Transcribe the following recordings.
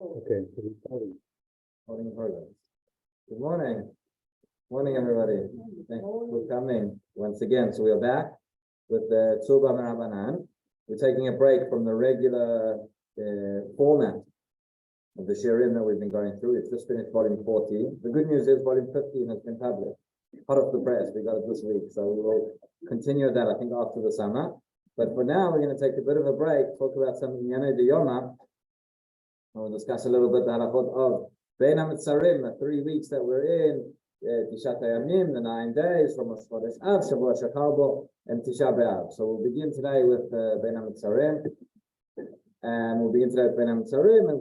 Okay. Good morning. Morning, everybody. Thanks for coming once again. So we are back with the Tzurba Merabanan. We're taking a break from the regular format of the Shiurim that we've been going through. It's just finished volume 14. The good news is volume 15 has been published. Hot off the press. We got it this week. So we will continue that, I think, after the summer. But for now, we're going to take a bit of a break, talk about some Inyane de Yoma. We'll discuss a little bit the halachot of Bein Hametzarim, the 3 weeks that we're in, Tishat Hayamim, the 9 days from Rosh Chodesh Av, Shavua Shachar Bo, and Tisha B'Av. So we'll begin today with Bein Hametzarim, and we'll and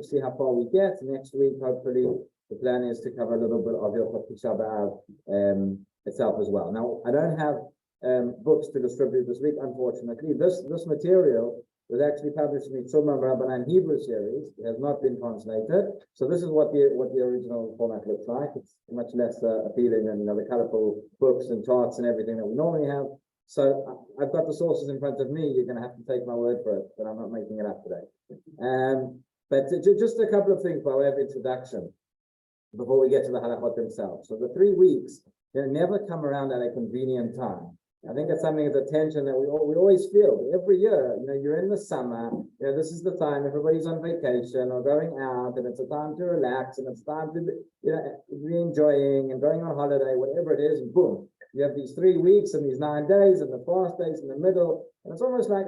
see how far we get. Next week, hopefully, the plan is to cover a little bit of Hilchot Tisha B'Av itself as well. Now, I don't have books to distribute this week, unfortunately. This material was actually published in the Tzurba Rabbanan Hebrew series. It has not been translated. So this is what the original format looks like. It's much less appealing than the colorful books and charts and everything that we normally have. So I've got the sources in front of me. You're going to have to take my word for it, but I'm not making it up today. But just a couple of things by way of introduction before we get to the halachot themselves. So the 3 weeks, never come around at a convenient time. I think that's something of the tension that we always feel. Every year, you're in the summer, this is the time everybody's on vacation or going out, and it's a time to relax, and it's time to be enjoying and going on holiday, whatever it is, and boom, you have these 3 weeks and these 9 days and the fast days in the middle, and it's almost like,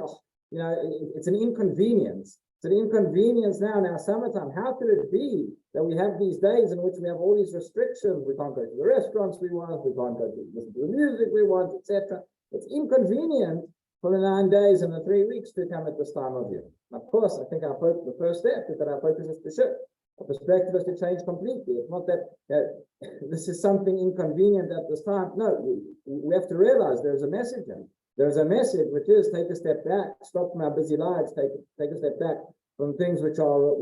it's an inconvenience. It's an inconvenience now summertime. How could it be that we have these days in which we have all these restrictions? We can't go to the restaurants we want, we can't go to listen to the music we want, etc. It's inconvenient for the 9 days and the 3 weeks to come at this time of year. Of course, I think the first step is that our focus is to shift. Our perspective is to change completely. It's not that this is something inconvenient at this time. No, we have to realize there's a message in it. There's a message which is take a step back, stop from our busy lives, take a step back from things which are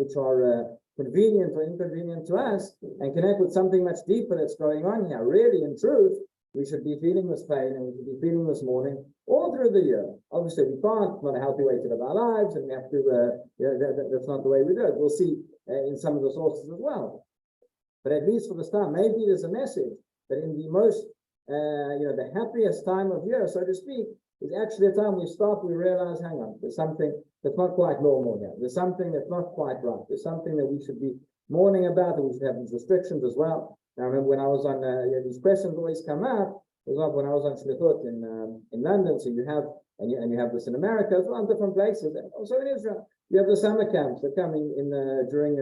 convenient or inconvenient to us, and connect with something much deeper that's going on here. Really, in truth, we should be feeling this pain and we should be feeling this mourning all through the year. Obviously, we can't. It's not a healthy way to live our lives, and we have to. That's not the way we do it. We'll see in some of the sources as well. But at least for the start, maybe there's a message that in the most, the happiest time of year, so to speak, is actually a time we stop, we realize, hang on, there's something that's not quite normal here. There's something that's not quite right. There's something that we should be mourning about, and we should have these restrictions as well. Now, I remember when I was on, these questions always come up. For example, when I was on Hilchot in London, so you have this in America as well, in different places, and also in Israel. You have the summer camps that come in during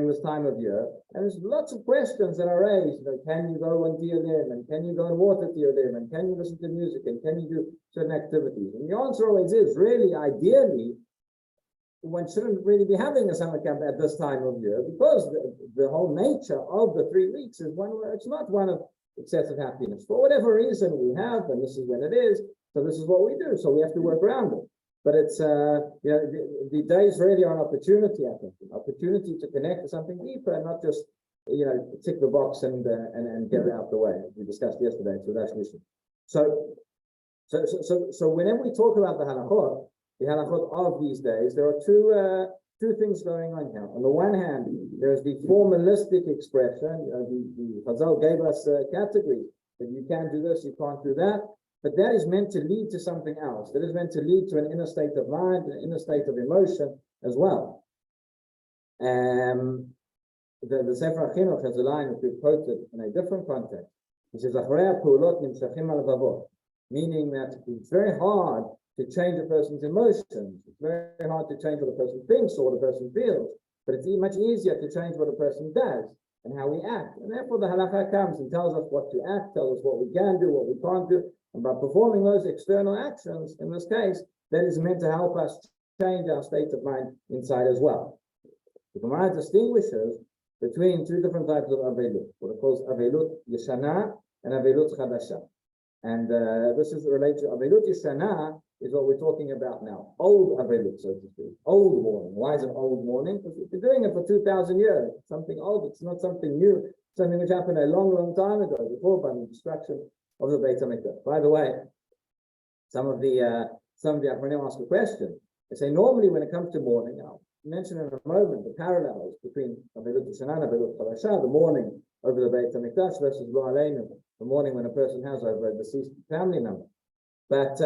this time of year, and there's lots of questions that are raised. Can you go on Diyalim, and can you go on water Diyalim, and can you listen to music, and can you do certain activities? And the answer always is, really, ideally, one shouldn't really be having a summer camp at this time of year, because the whole nature of the 3 weeks is one where it's not one of excessive happiness. For whatever reason we have, and this is when it is, so this is what we do, so we have to work around it. But it's, the days really are an opportunity, I think, an opportunity to connect to something deeper and not just, tick the box and get it out the way, as we discussed yesterday. So that's mission. So whenever we talk about the halachot of these days, there are two things going on here. On the one hand, there's the formalistic expression. The Chazal gave us categories that you can do this, you can't do that. But that is meant to lead to something else. That is meant to lead to an inner state of mind, an inner state of emotion as well. The Sefer HaChinuch has a line which we've quoted in a different context. It says, meaning that it's very hard to change a person's emotions. It's very hard to change what a person thinks or what a person feels. But it's much easier to change what a person does and how we act. And therefore the halakha comes and tells us what to act, tells us what we can do, what we can't do. And by performing those external actions, in this case, that is meant to help us change our state of mind inside as well. The Gemara distinguishes between 2 different types of avelut, what it calls avelut yeshana and avelut chadasha. And this is related to avelut yeshana, is what we're talking about now. Old avelut, so to speak. Old mourning. Why is it old mourning? Because we've been doing it for 2,000 years. It's something old, it's not something new, something which happened a long, long time ago, before by the destruction of the Beit HaMikdash. By the way, some of the Achronim ask a question. They say normally when it comes to mourning, mention in a moment the parallels between Avelut Shana and Avelut Chalasha, the mourning over the Beit HaMikdash versus Lo Aleinu, the mourning when a person has over a deceased family member. But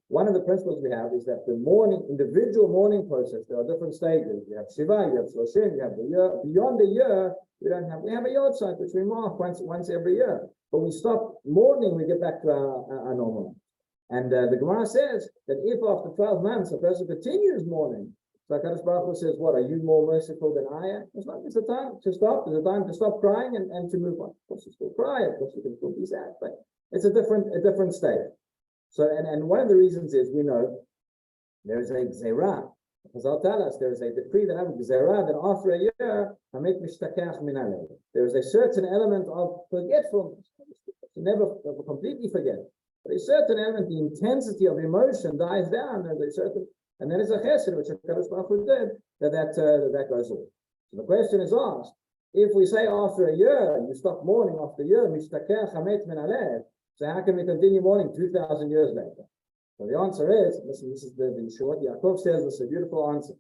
one of the principles we have is that the individual mourning process, there are different stages. You have Shiva, you have Shloshim, you have the year. Beyond the year, we have a yard site which we mark once every year. But we stop mourning, we get back to our normal life. And the Gemara says that if after 12 months a person continues mourning, so HaKadosh Baruch Hu says, what, are you more merciful than I am? It's not, it's a time to stop. There's a time to stop crying and to move on. Of course you still cry, of course you can still be sad, but it's a different state. So, and one of the reasons is we know there is a gzeira. Because I'll tell us there is a decree that happens gzeira that after a year, there is a certain element of forgetfulness. You never completely forget. But a certain element, the intensity of emotion dies down. There's a certain, and then it's a chesed which HaKadosh Baruch Hu did that goes on. So the question is asked: if we say after a year you stop mourning after a year, so how can we continue mourning 2,000 years later? So the answer is, listen, this is the short. Yaakov says this is a beautiful answer.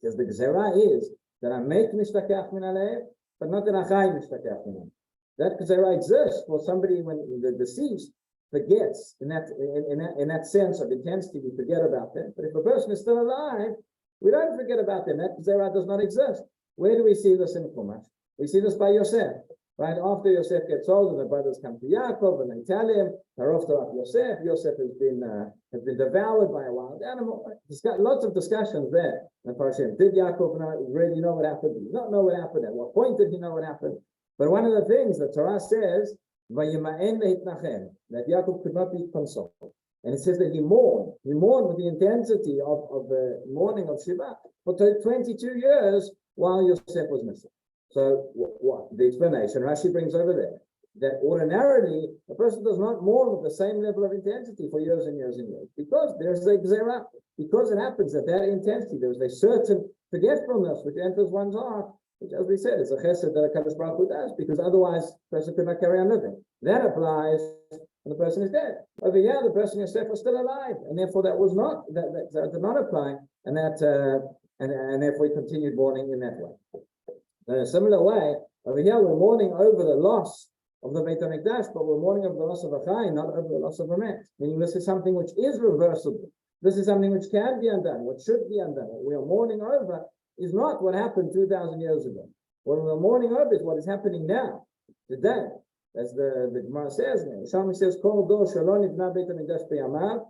Because the gzera is that I make mishtakach min alev, but not that achai mishtakach min alev. That gzera exists for somebody when the deceased forgets in that sense of intensity. We forget about them. But if a person is still alive, we don't forget about them. That gzera does not exist. Where do we see this in Chumash? We see this by Yosef. Right after Yosef gets older, the brothers come to Yaakov and they tell him, Yosef has been devoured by a wild animal. Lots of discussions there. And Parashim, did Yaakov really know what happened? Did he not know what happened? At what point did he know what happened? But one of the things the Torah says, that Yaakov could not be consoled. And it says that he mourned with the intensity of the mourning of Shiva for 22 years while Yosef was missing. So what the explanation Rashi brings over there, that ordinarily a person does not mourn with the same level of intensity for years and years and years, because there's a gzera, because it happens at that intensity, there's a certain forgetfulness which enters one's heart, which, as we said, is a chesed that HaKadosh Baruch Hu does, because otherwise the person could not carry on living. That applies when the person is dead. Over here, the person Yosef was still alive, and therefore that was not that did not apply, and therefore he continued mourning in that way. In a similar way, over here we're mourning over the loss of the Beit HaMikdash, but we're mourning over the loss of a chai, not over the loss of a met. Meaning this is something which is reversible. This is something which can be undone, what should be undone. What we are mourning over is not what happened 2,000 years ago. What we're mourning over is what is happening now, today. As the Gemara says, Shami says, Kol do shalom ibna Beit HaMikdash b'yamav,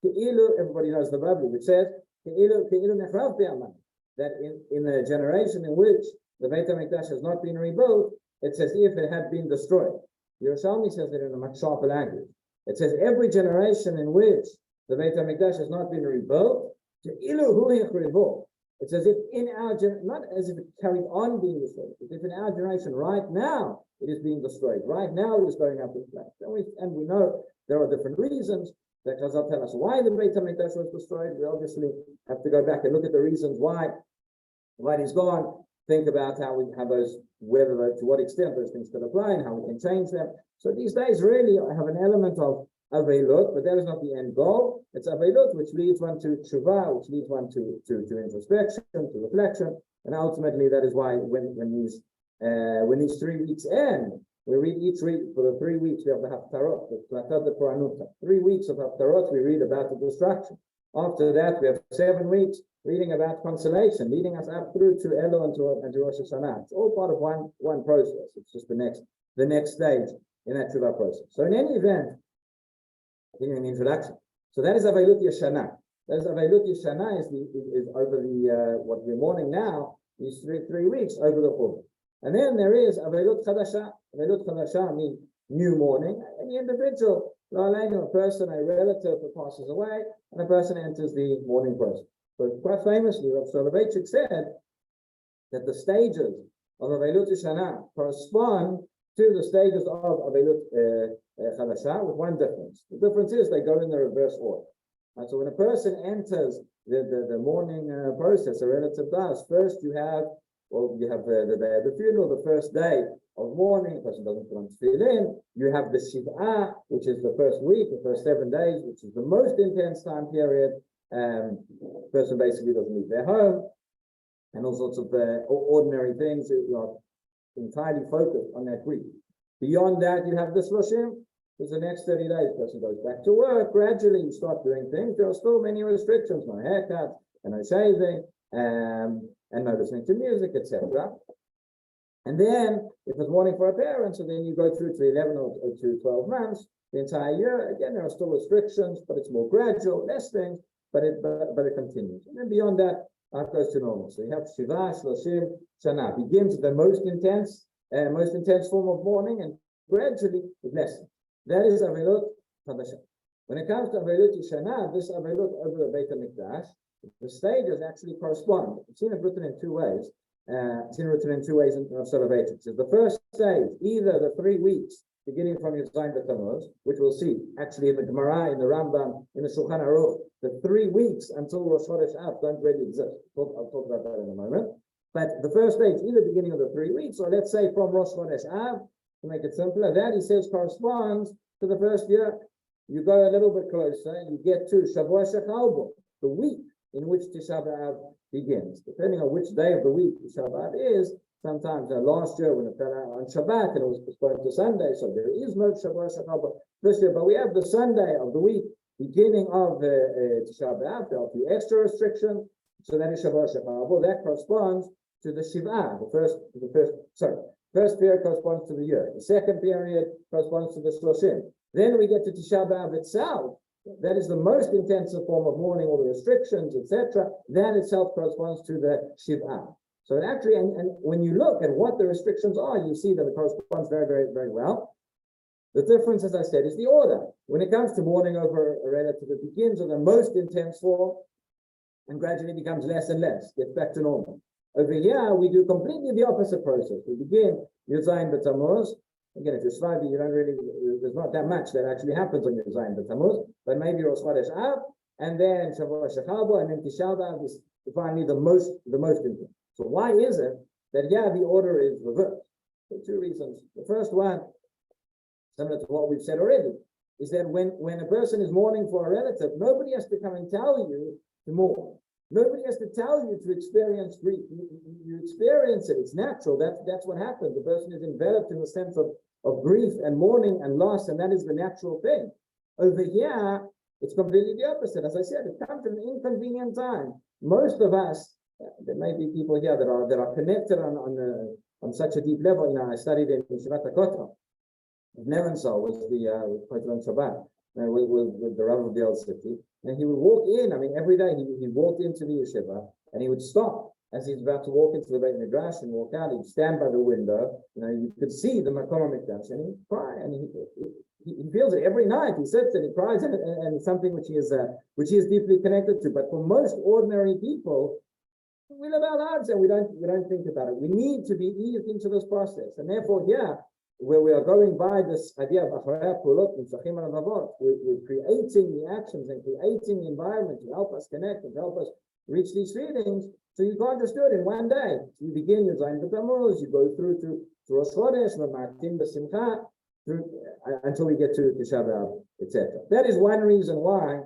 ke'ilu, everybody knows the Bible, which says, ke'ilu nechrav b'yamav, that in a generation in which the Beit HaMikdash has not been rebuilt, it's as if it had been destroyed. Yerushalmi says it in a much sharper language. It says every generation in which the Beit HaMikdash has not been rebuilt, it's as if in our not as if it carried on being destroyed, as if in our generation right now it is being destroyed. Right now it is going up in flames. And we know there are different reasons that Chazal tell us why the Beit HaMikdash was destroyed. We obviously have to go back and look at the reasons why it is gone. Think about how we have those, to what extent those things can apply and how we can change them. So these days really have an element of Avelut, but that is not the end goal. It's Avelut, which leads one to Tshuva, which leads one to introspection, to reflection, and ultimately that is why when these 3 weeks end, we read each week for the 3 weeks we have the Haftarot, the Koranuta. 3 weeks of Haftarot we read about the destruction. After that we have 7 weeks reading about consolation, leading us up through to Elul and to Rosh Hashanah. It's all part of one process. It's just the next stage in that Tshuva process. So in any event, in an introduction. So that is Avelut Yeshana. That is Avelut Yeshana is over the what we're mourning now, these three weeks over the Churban. And then there is Avelut Chadasha. Avelut Chadasha means new mourning. Any individual, a person, a relative who passes away, and a person enters the mourning process. But quite famously, Rav Soloveitchik said that the stages of Avelut Yeshana correspond to the stages of Avelut Chadasha with one difference. The difference is they go in the reverse order. And so when a person enters the mourning process, a relative does, first you have the day of the funeral, the first day of mourning, the person doesn't put on tefillin. You have the Shiv'ah, which is the first week, the first 7 days, which is the most intense time period. Person basically doesn't leave their home. and all sorts of ordinary things. You are entirely focused on that week. Beyond that, you have the Shloshim. There's the next 30 days, person goes back to work, gradually you start doing things. There are still many restrictions, no haircut, and no shaving, and no listening to music, etc. And then, if it's morning for a parent, so then you go through to 11 or to 12 months, the entire year. Again, there are still restrictions, but it's more gradual, less things, but it continues. And then beyond that, life goes to normal. So you have Shiva, Shloshim, Shana. Begins with the most intense form of mourning, and gradually it lessens. That is Avelot Chadasha. When it comes to Avelot Shana, this Avelot over the Beit HaMikdash, the stages actually correspond. I've seen it written in two ways. Of celebration. So the first stage, either the 3 weeks beginning from your Zayin B'Tammuz, which we'll see actually in the Gemara, in the Rambam, in the Shulchan Aruch, the 3 weeks until Rosh Chodesh Av don't really exist. I'll talk about that in a moment. But the first stage, either beginning of the 3 weeks, or let's say from Rosh Chodesh Av, to make it simpler, that he says corresponds to the first year. You go a little bit closer, you get to Shavua Shechalbo, the week in which Tisha B'Av begins. Depending on which day of the week Tisha B'Av is, sometimes last year when it fell out on Shabbat and it was postponed to Sunday, so there is no Shavua Shechalbo this year, but we have the Sunday of the week, beginning of Tisha B'Av. There are a few extra restrictions, so that is Shavua Shechalbo. That corresponds to the Shiva, first period corresponds to the year. The second period corresponds to the Shloshim. Then we get to Tisha B'Av itself. That is the most intensive form of mourning, all the restrictions, etc. That itself corresponds to the Shiva. So it actually, and when you look at what the restrictions are, you see that it corresponds very, very, very well. The difference, as I said, is the order. When it comes to mourning over a relative, it begins with the most intense form and gradually becomes less and less, gets back to normal. Over here, we do completely the opposite process. We begin Yud Zayin B'Tammuz. Again, if you're Shvavi, you don't really, there's not that much that actually happens on Yud Zayin B'Tammuz, but maybe Rosh Chodesh Av, and then Shavua Shechalbo, and then Tisha B'Av is finally the most important. So why is it that the order is reversed? For two reasons. The first one, similar to what we've said already, is that when a person is mourning for a relative, nobody has to come and tell you to mourn. Nobody has to tell you to experience grief. You experience it. It's natural. That's what happens. The person is enveloped in the sense of grief and mourning and loss, and that is the natural thing. Over here, it's completely the opposite. As I said, it comes at an inconvenient time. Most of us, there may be people here that are connected on such a deep level. You know, I studied in Yeshivat HaKotel. Nevensal was the Kotel Shabbat with the Rav of the old city. And he would walk in, every day he walked into the yeshiva and he would stop as he's about to walk into the Beit Midrash and walk out. He'd stand by the window, you could see the Makom HaMikdash, and he'd cry, and he feels it every night. He sits and he cries, and it's something which he is deeply connected to. But for most ordinary people, we live our lives and we don't think about it. We need to be eased into this process, and therefore, where we are going by this idea of Acharei Pulot and Tzachim Alavavot, we're creating the actions and creating the environment to help us connect and help us reach these feelings. So you can't just do it in one day. So you begin your Zayin B'Tammuz, you go through to Rosh Chodesh, Martin B'Simcha, until we get to Tisha B'Av, etc. That is one reason why,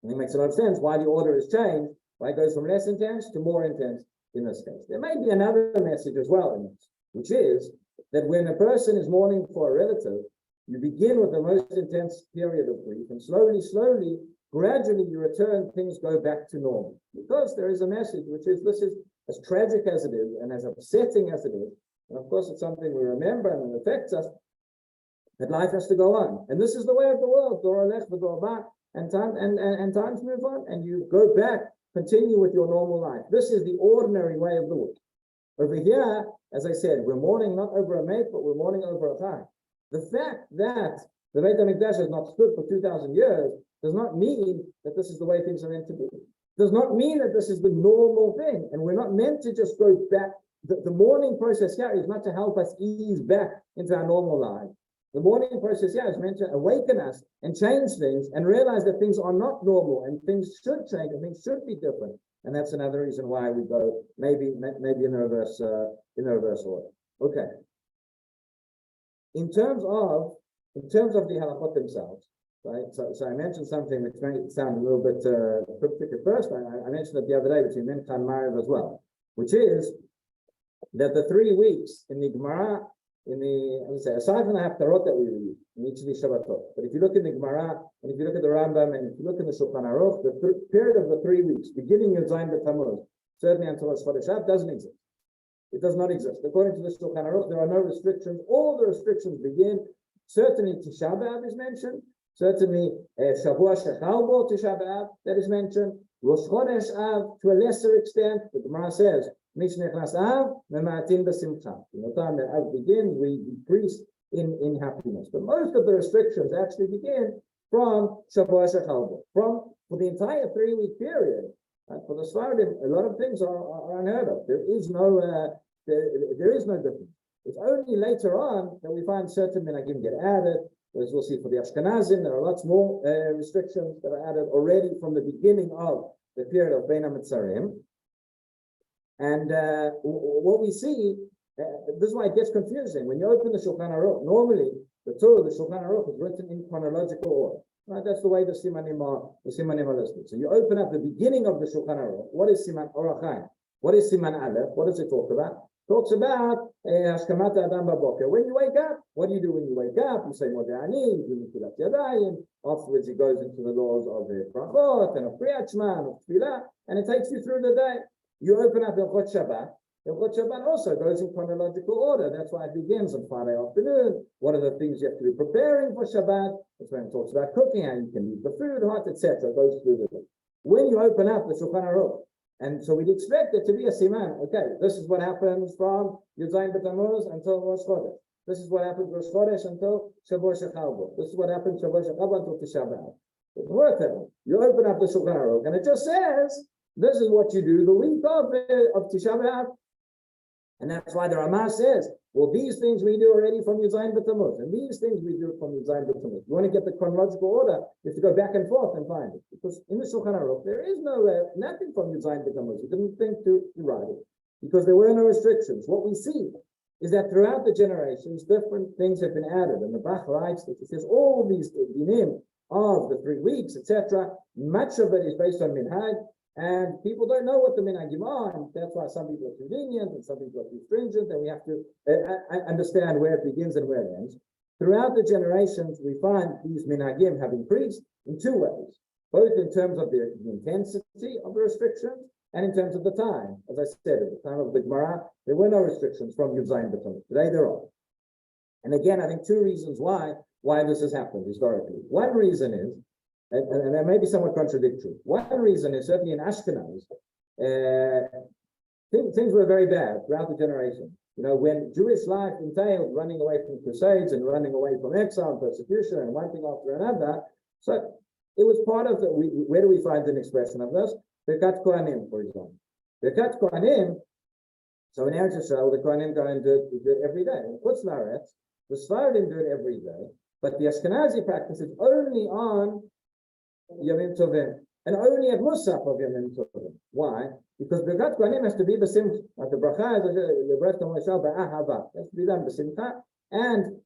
and it makes a lot of sense, why the order is changed, why it goes from less intense to more intense in this case. There may be another message as well in this, which is that when a person is mourning for a relative, you begin with the most intense period of grief, and slowly, gradually you return, things go back to normal. Because there is a message, which is, this is as tragic as it is, and as upsetting as it is, and of course it's something we remember and it affects us, that life has to go on. And this is the way of the world, and times move on, and you go back, continue with your normal life. This is the ordinary way of the world. Over here, as I said, we're mourning not over a mate, but we're mourning over a chai. The fact that the Beit HaMikdash has not stood for 2,000 years does not mean that this is the way things are meant to be. Does not mean that this is the normal thing. And we're not meant to just go back. The mourning process here is not to help us ease back into our normal life. The mourning process here is meant to awaken us and change things and realize that things are not normal and things should change and things should be different. And that's another reason why we go maybe in the reverse order. Okay. In terms of the halachot themselves, right? So I mentioned something which may sound a little bit cryptic at first. I mentioned it the other day between Mincha and Mariv as well. which is that the 3 weeks in the Gemara, aside from the Haftarot that we read in each of these Shabbatot, but if you look in the Gemara, and if you look at the Rambam, and if you look in the Shulchan Aruch, the period of the 3 weeks, beginning Yud Zayin B'Tammuz, certainly until Rosh Chodesh Av, doesn't exist. It does not exist. According to the Shulchan Aruch, there are no restrictions. All the restrictions begin. Certainly Tisha B'Av is mentioned. Certainly Shavua Shechal Bo Tisha B'Av that is mentioned. Rosh Chodesh Av to a lesser extent. The Gemara says, Mishnechnas Av Mema'atin B'Simcha. In the time that Av begins, we decrease in happiness. But most of the restrictions actually begin from Shavua Shechal Bo. For the entire 3-week period. For the Sfardim, a lot of things are unheard of. There is no difference. It's only later on that we find certain minhagim get added. As we'll see for the Ashkenazim, there are lots more restrictions that are added already from the beginning of the period of Bein Hametzarim. And what we see, this is why it gets confusing. When you open the Shulchan Aruch, normally the Torah, the Shulchan Aruch, is written in chronological order. Right, that's the way the Simanim are listed. So you open up the beginning of the Shulchan Aruch. What is Siman Orachayim? What is Siman Aleph? What does it talk about? It talks about Hashkamat Adam Baboker. When you wake up, what do you do when you wake up? You say Modeh Ani, you do Netilat Yadayim. Afterwards, it goes into the laws of Brachot and of Kriyat Shema and of Tefillah, and it takes you through the day. You open up Hilchot Shabbat. Hilchot Shabbat also goes in chronological order. That's why it begins on Friday afternoon. What are the things you have to be preparing for Shabbat? That's when it talks about cooking, how you can eat the food, hot, etc. It goes through the day. When you open up the Shulchan Aruch, and so we'd expect it to be a siman. Okay, this is what happens from Yud Zayin B'Tammuz until Rosh Chodesh. This is what happens Rosh Chodesh until Shavua Shechal Bo. This is what happens Shavua Shechal Bo until Tisha B'Av. It doesn't work that way. You open up the Shulchan Aruch, and it just says, this is what you do the week of Tisha B'Av. And that's why the Ramah says, well, these things we do already from Yud Zayin B'Tammuz, and these things we do from Yud Zayin B'Tammuz. You want to get the chronological order, you have to go back and forth and find it. Because in the Shulchan Aruch, there is nothing from Yud Zayin B'Tammuz. You didn't think to write it, because there were no restrictions. What we see is that throughout the generations, different things have been added. And the Bach writes that he says all these dinim of the 3 weeks, etc., much of it is based on minhag. And people don't know what the minhagim are, and that's why some people are convenient and some people are too stringent, and we have to understand where it begins and where it ends. Throughout the generations, we find these minhagim have increased in 2 ways, both in terms of the intensity of the restrictions and in terms of the time. As I said, at the time of the Gemara, there were no restrictions from Yud Zayin B'Tammuz. Today there are. And again, I think 2 reasons why this has happened historically. One reason is, and that may be somewhat contradictory. One reason is certainly in Ashkenaz, things were very bad throughout the generation. You know, when Jewish life entailed running away from crusades and running away from exile and persecution and one thing after another, so it was part of the, where do we find an expression of this? Birkat Kohanim, for example. Birkat Kohanim, so in Eretz Yisrael, the Kohanim go and do it every day. In Chutz La'aretz, the Sfardim do it every day, but the Ashkenazi practice is only on Yomim Tovim, and only at Musaf of Yomim Tovim. Why? Because Birkat Kohanim has to be b'simcha. Like the bracha is the breath of Moshe ba'ahava. It has to be done b'simcha. And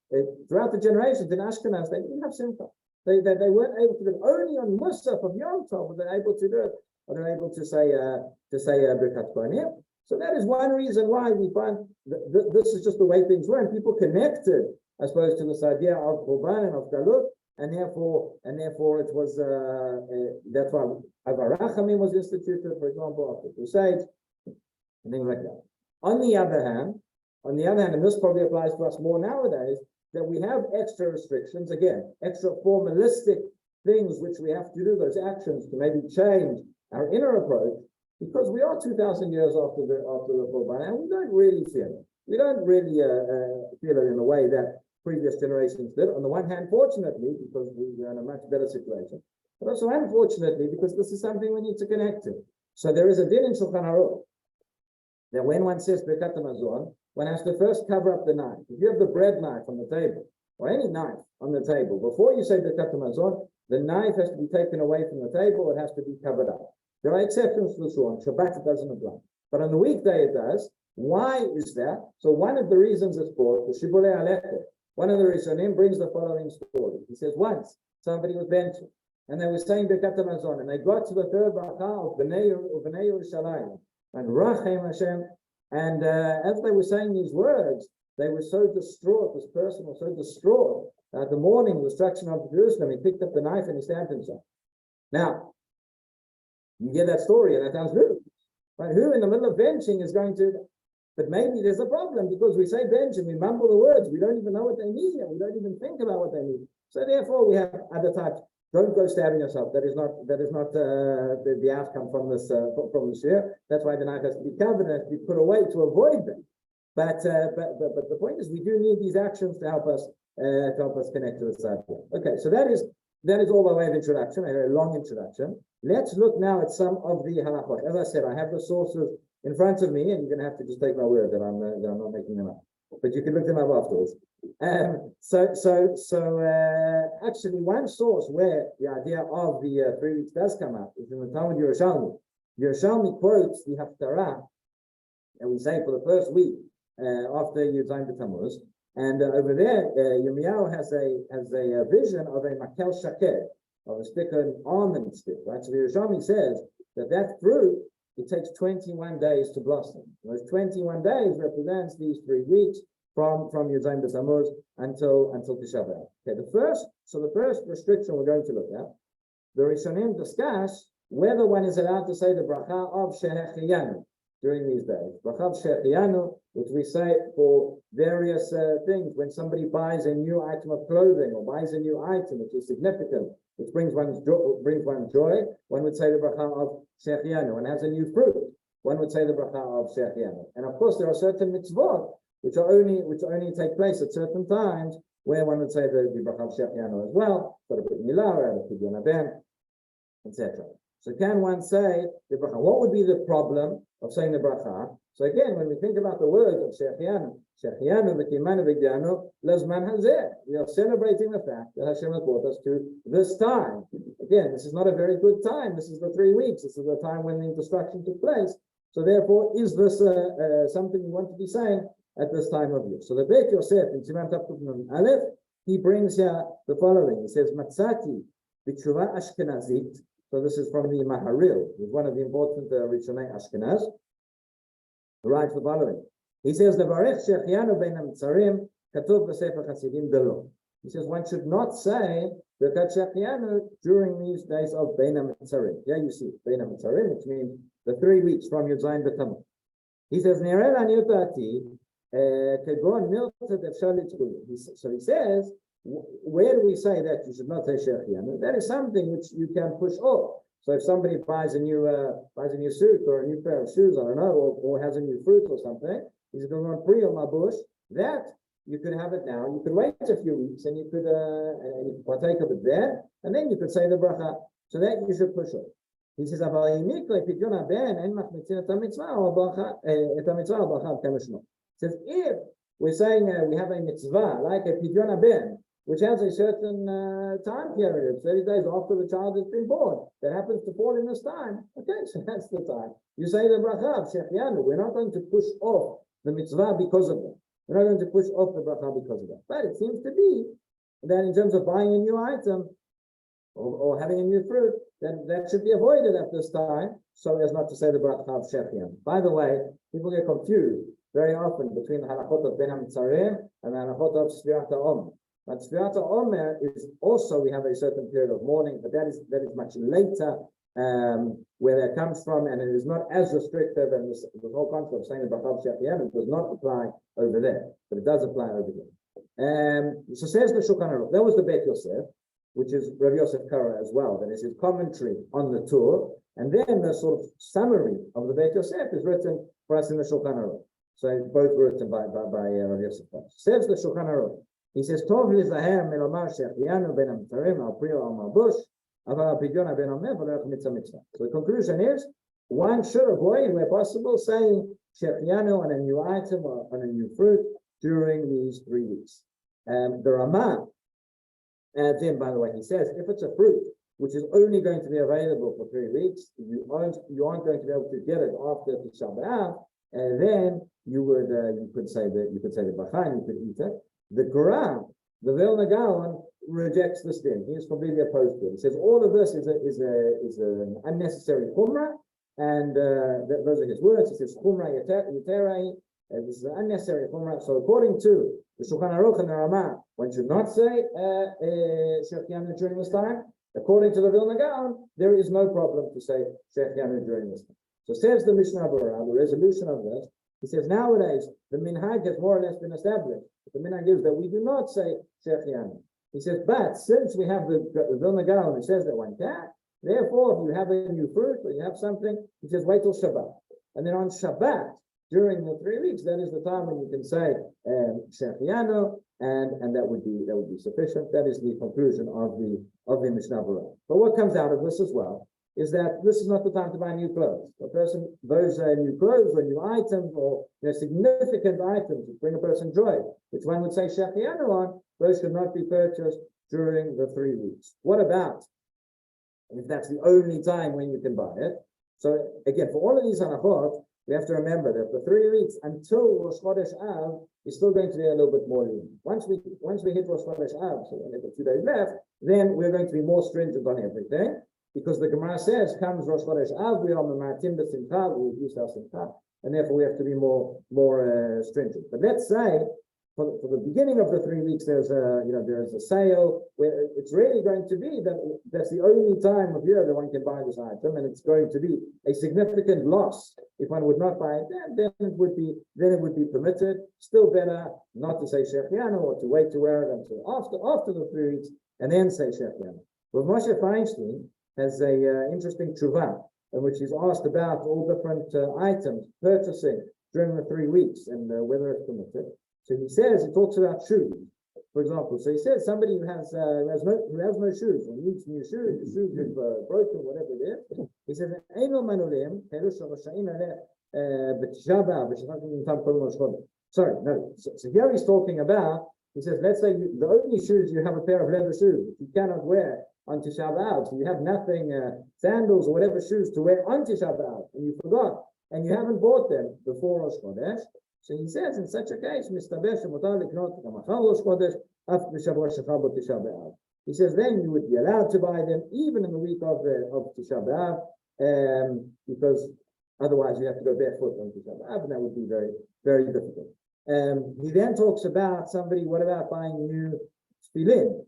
throughout the generations in Ashkenaz, they didn't have simcha. They weren't able to do it. Only on Musaf of Yom Tov were they able to do it, or they're able to say Birkat Kohanim. So that is one reason why we find this is just the way things were, and people connected, I suppose, to this idea of Churban and of Galut. And therefore, it was that's why Avarachamim was instituted, for example, after Crusades, and things like that. On the other hand, and this probably applies to us more nowadays, that we have extra restrictions, again, extra formalistic things which we have to do, those actions to maybe change our inner approach, because we are 2,000 years after the Churban, and we don't really feel it. We don't really feel it in a way that previous generations did. On the one hand, fortunately, because we are in a much better situation, but also unfortunately, because this is something we need to connect to. So there is a din in Shulchan Aruch that when one says Birkat Hamazon, one has to first cover up the knife. If you have the bread knife on the table, or any knife on the table, before you say Birkat Hamazon, the knife has to be taken away from the table, it has to be covered up. There are exceptions to this rule. On Shabbat it doesn't apply, but on the weekday it does. Why is that? So one of the reasons is called the Shibbolei Alechet. One of the Rishonim brings the following story. He says once somebody was benching, and they were saying Birkat Hamazon, and they got to the third bracha of Bnei Yerushalayim, and Rachem Hashem. And as they were saying these words, they were so distraught. This person was so distraught. At the morning, the destruction of Jerusalem, he picked up the knife and he stabbed himself. Now, you hear that story, and that sounds good. But who in the middle of benching is going to? But maybe there's a problem because we say bench and we mumble the words. We don't even know what they mean, and we don't even think about what they mean. So therefore, we have other types. Don't go stabbing yourself. That is not the outcome from this shiur. That's why the knife has to be covered and has to be put away to avoid them. But the point is, we do need these actions to help us connect to the side. Okay, so that is all by way of introduction, a very long introduction. Let's look now at some of the halachot. As I said, I have the sources in front of me, and you're going to have to just take my word that I'm not making them up. But you can look them up afterwards. Actually, one source where the idea of the 3 weeks does come up is in the Talmud Yerushalmi. Yerushalmi quotes the Haftarah, and we say for the first week after Yud B'Tammuz, and over there, Yirmiyahu has a vision of a makel shaked, of a stick, an almond stick, right? So the Yerushalmi says that fruit, it takes 21 days to blossom. Those 21 days represents these 3 weeks from Yud B'Tammuz until Tisha B'Av. Okay, the first restriction we're going to look at, the Rishonim discuss whether one is allowed to say the bracha of Shehechiyanu during these days. Bracha of Shehechiyanu, which we say for various things. When somebody buys a new item of clothing or buys a new item which is significant, which brings one joy, one would say the bracha of Shehechiyanu. One has a new fruit, one would say the bracha of Shehechiyanu. And of course, there are certain mitzvot which only take place at certain times where one would say the bracha of Shehechiyanu as well, for the Brit Milah, or the Pidyon Ben, etc. So can one say the bracha? What would be the problem of saying the bracha? So again, when we think about the words of Shehechiyanu, v'kimanu v'gyanu, lazman hazeh, we are celebrating the fact that Hashem has brought us to this time. Again, this is not a very good time. This is the 3 weeks. This is the time when the destruction took place. So therefore, is this something we want to be saying at this time of year? So the Beit Yosef in Siman Tafkuf Nun Aleph, he brings here the following. He says, Matzati b'tshuva Ashkenazit. So this is from the Maharil, who's one of the important Rishonei Ashkenaz. He writes the following. He says, "Levarech Shehechiyanu Bein Hametzarim Katuv b'Sefer Chasidim Delo." He says one should not say Birkat Shehechiyanu during these days of Bein Hametzarim. Yeah, you see Bein Hametzarim, which means the 3 weeks from Yud Zayin B'Tammuz. He says, "Nirei la'aniyut da'ati kegon milta d'efshar litzkulu." So he says, where do we say that you should not say Shehechiyanu? That is something which you can push off. So if somebody buys a new suit or a new pair of shoes, I don't know, or has a new fruit or something, he's going on pri or mabush, that you could have it now. You could wait a few weeks and you could partake of it there, and then you could say the bracha. So that you should push off. He says, says if we're saying we have a mitzvah like a pidyon ben, which has a certain time period, 30 days after the child has been born, that happens to fall in this time. Okay, so that's the time. You say the bracha of Shehechiyanu. We're not going to push off the mitzvah because of that. We're not going to push off the bracha because of that. But it seems to be that in terms of buying a new item or having a new fruit, that should be avoided at this time, so as not to say the bracha of Shehechiyanu. By the way, people get confused very often between the halachot of Bein Hametzarim and the halachot of Sfirat HaOmer. But Sfirat HaOmer is also, we have a certain period of mourning, but that is much later, where that comes from, and it is not as restrictive, and the whole concept of saying the bracha of Shehechiyanu does not apply over there, but it does apply over here. So says the Shulchan Aruch, that was the Beit Yosef, which is Rabbi Yosef Karo as well, that is his commentary on the Torah, and then the sort of summary of the Beit Yosef is written for us in the Shulchan Aruch. So both were written by Rabbi Yosef Karo. Says the Shulchan Aruch, he says, Tov lizaher melomar Shehechiyanu ben Hametzarim al pri al mabush, aval al pidyon ben omer v'lo mitzvah mitzvah. So the conclusion is, one should avoid, where possible, saying Shehechiyanu on a new item or on a new fruit during these 3 weeks. The Ramah adds in, by the way, he says, if it's a fruit which is only going to be available for 3 weeks, you aren't going to be able to get it after Tisha B'Av, and then you could say the bracha and you could eat it. The Quran, the Vilna Gaon, rejects this din. He is completely opposed to it. He says all of this is an unnecessary chumrah, And those are his words. He says, Chumra Yeterai, this is an unnecessary Chumra. So according to the Shulchan Aruch and the Ramah, one should not say Shechianu during this time. According to the Vilna Gaon, there is no problem to say Shechianu during this time. So says the Mishnah Berurah, the resolution of this, he says nowadays the minhag has more or less been established. The minhag is that we do not say Shechianu. He says, but since we have the Vilna Gaon who says that one can, therefore, if you have a new fruit or you have something, he says wait till Shabbat. And then on Shabbat, during the 3 weeks, that is the time when you can say Shechianu, and that would be sufficient. That is the conclusion of the Mishnah Berurah. But what comes out of this as well is that this is not the time to buy new clothes. Those new clothes or new items or significant items that bring a person joy, which one would say Shechianu on, those should not be purchased during the 3 weeks. What about if that's the only time when you can buy it? So again, for all of these halachot, we have to remember that the 3 weeks until Rosh Chodesh Av is still going to be a little bit more lenient. Once we hit Rosh Chodesh Av, so we have a few days left, then we're going to be more stringent on everything, because the Gemara says, comes Rosh Chodesh Av, we are mematim b'simcha, we reduce our simcha, and therefore we have to be more stringent. But let's say for the beginning of the 3 weeks, there's a sale where it's really going to be that's the only time of year that one can buy this item, and it's going to be a significant loss if one would not buy it. Then it would be permitted. Still better not to say Shechianu or to wait to wear it until after the 3 weeks and then say Shechianu. But Moshe Feinstein has a interesting tshuva in which he's asked about all different items purchasing during the 3 weeks and whether it's permitted. So he talks about shoes, for example. So he says somebody who has no shoes or needs new shoes, the shoes is broken, whatever it is. He says, sorry, no. So here he's talking about, he says, let's say the only shoes, you have a pair of leather shoes you cannot wear on Tisha B'Av. So you have nothing, sandals or whatever shoes to wear on Tisha B'Av, and you forgot, and you haven't bought them before Rosh Chodesh. So he says, in such a case, he says, then you would be allowed to buy them even in the week of Tisha B'Av, because otherwise you have to go barefoot on Tisha B'Av, and that would be very, very difficult. He then talks about what about buying new tefillin?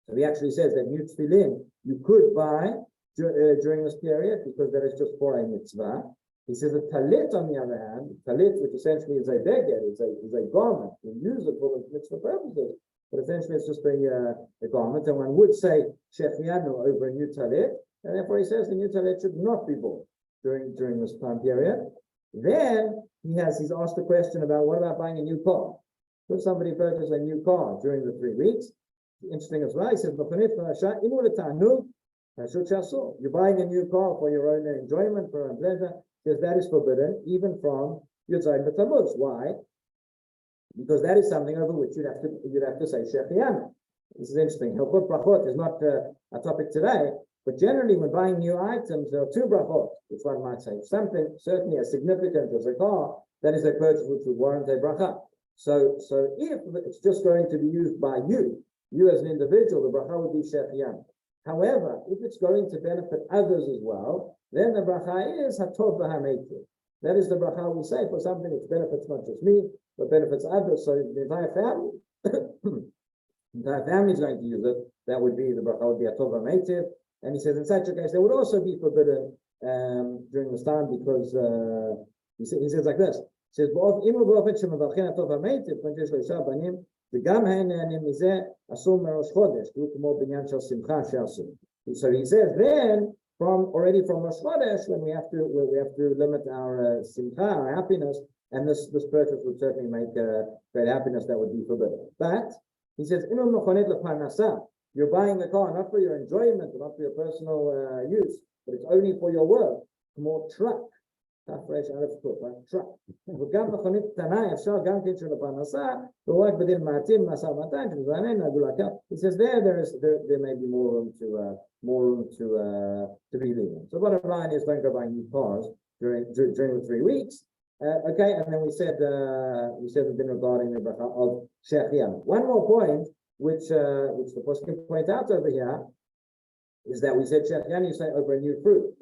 So he actually says that new tefillin you could buy during this period, because that is just for a mitzvah. He says a talit, on the other hand, talit, which essentially is a beged, is a garment. You use it for mitzvah purposes, but essentially it's just a garment, and one would say shechianu over a new talit, and therefore he says the new talit should not be bought during this time period. Then he's asked a question about what about buying a new car? Could somebody purchase a new car during the 3 weeks? Interesting as well. He says you're buying a new car for your own enjoyment, for your own pleasure. Because that is forbidden even from Yudzayin B'Tammuz. Why? Because that is something over which you'd have to say Shechianu. This is interesting. Hilchot brachot is not a topic today, but generally when buying new items, there are two brachot, which one might say. Something certainly as significant as a car, that is a purchase which would warrant a bracha. So if it's just going to be used by you as an individual, the bracha would be Shechianu. However, if it's going to benefit others as well, then the bracha is hatov v'hametiv. That is the bracha we say for something which benefits not just me, but benefits others. So the entire family is going to use it. That would be the bracha would be hatov v'hametiv. And he says in such a case, they would also be forbidden during this time, because he says like this. He says וגם הם נהנים מזה, אסור מראש חודש, כמו בעניין של שמחה שעשו. So he says then, from Rosh Chodesh, when we have to limit our simcha, our happiness, and this purchase would certainly make great happiness, that would be forbidden. But he says, you're buying the car not for your enjoyment, not for your personal use, but it's only for your work, more truck. וגם מכונית קטנה אפשר גם כן של הפרנסה, ורק בדין מעטים משא ומתן, he says there may be more room to be lenient. So bottom line is, don't go buying new cars during the 3 weeks. Okay, and then we said the thing regarding the bracha of Shechianu. One more point, which the poskim point out over here, is that we said Shechianu, you say over a new fruit,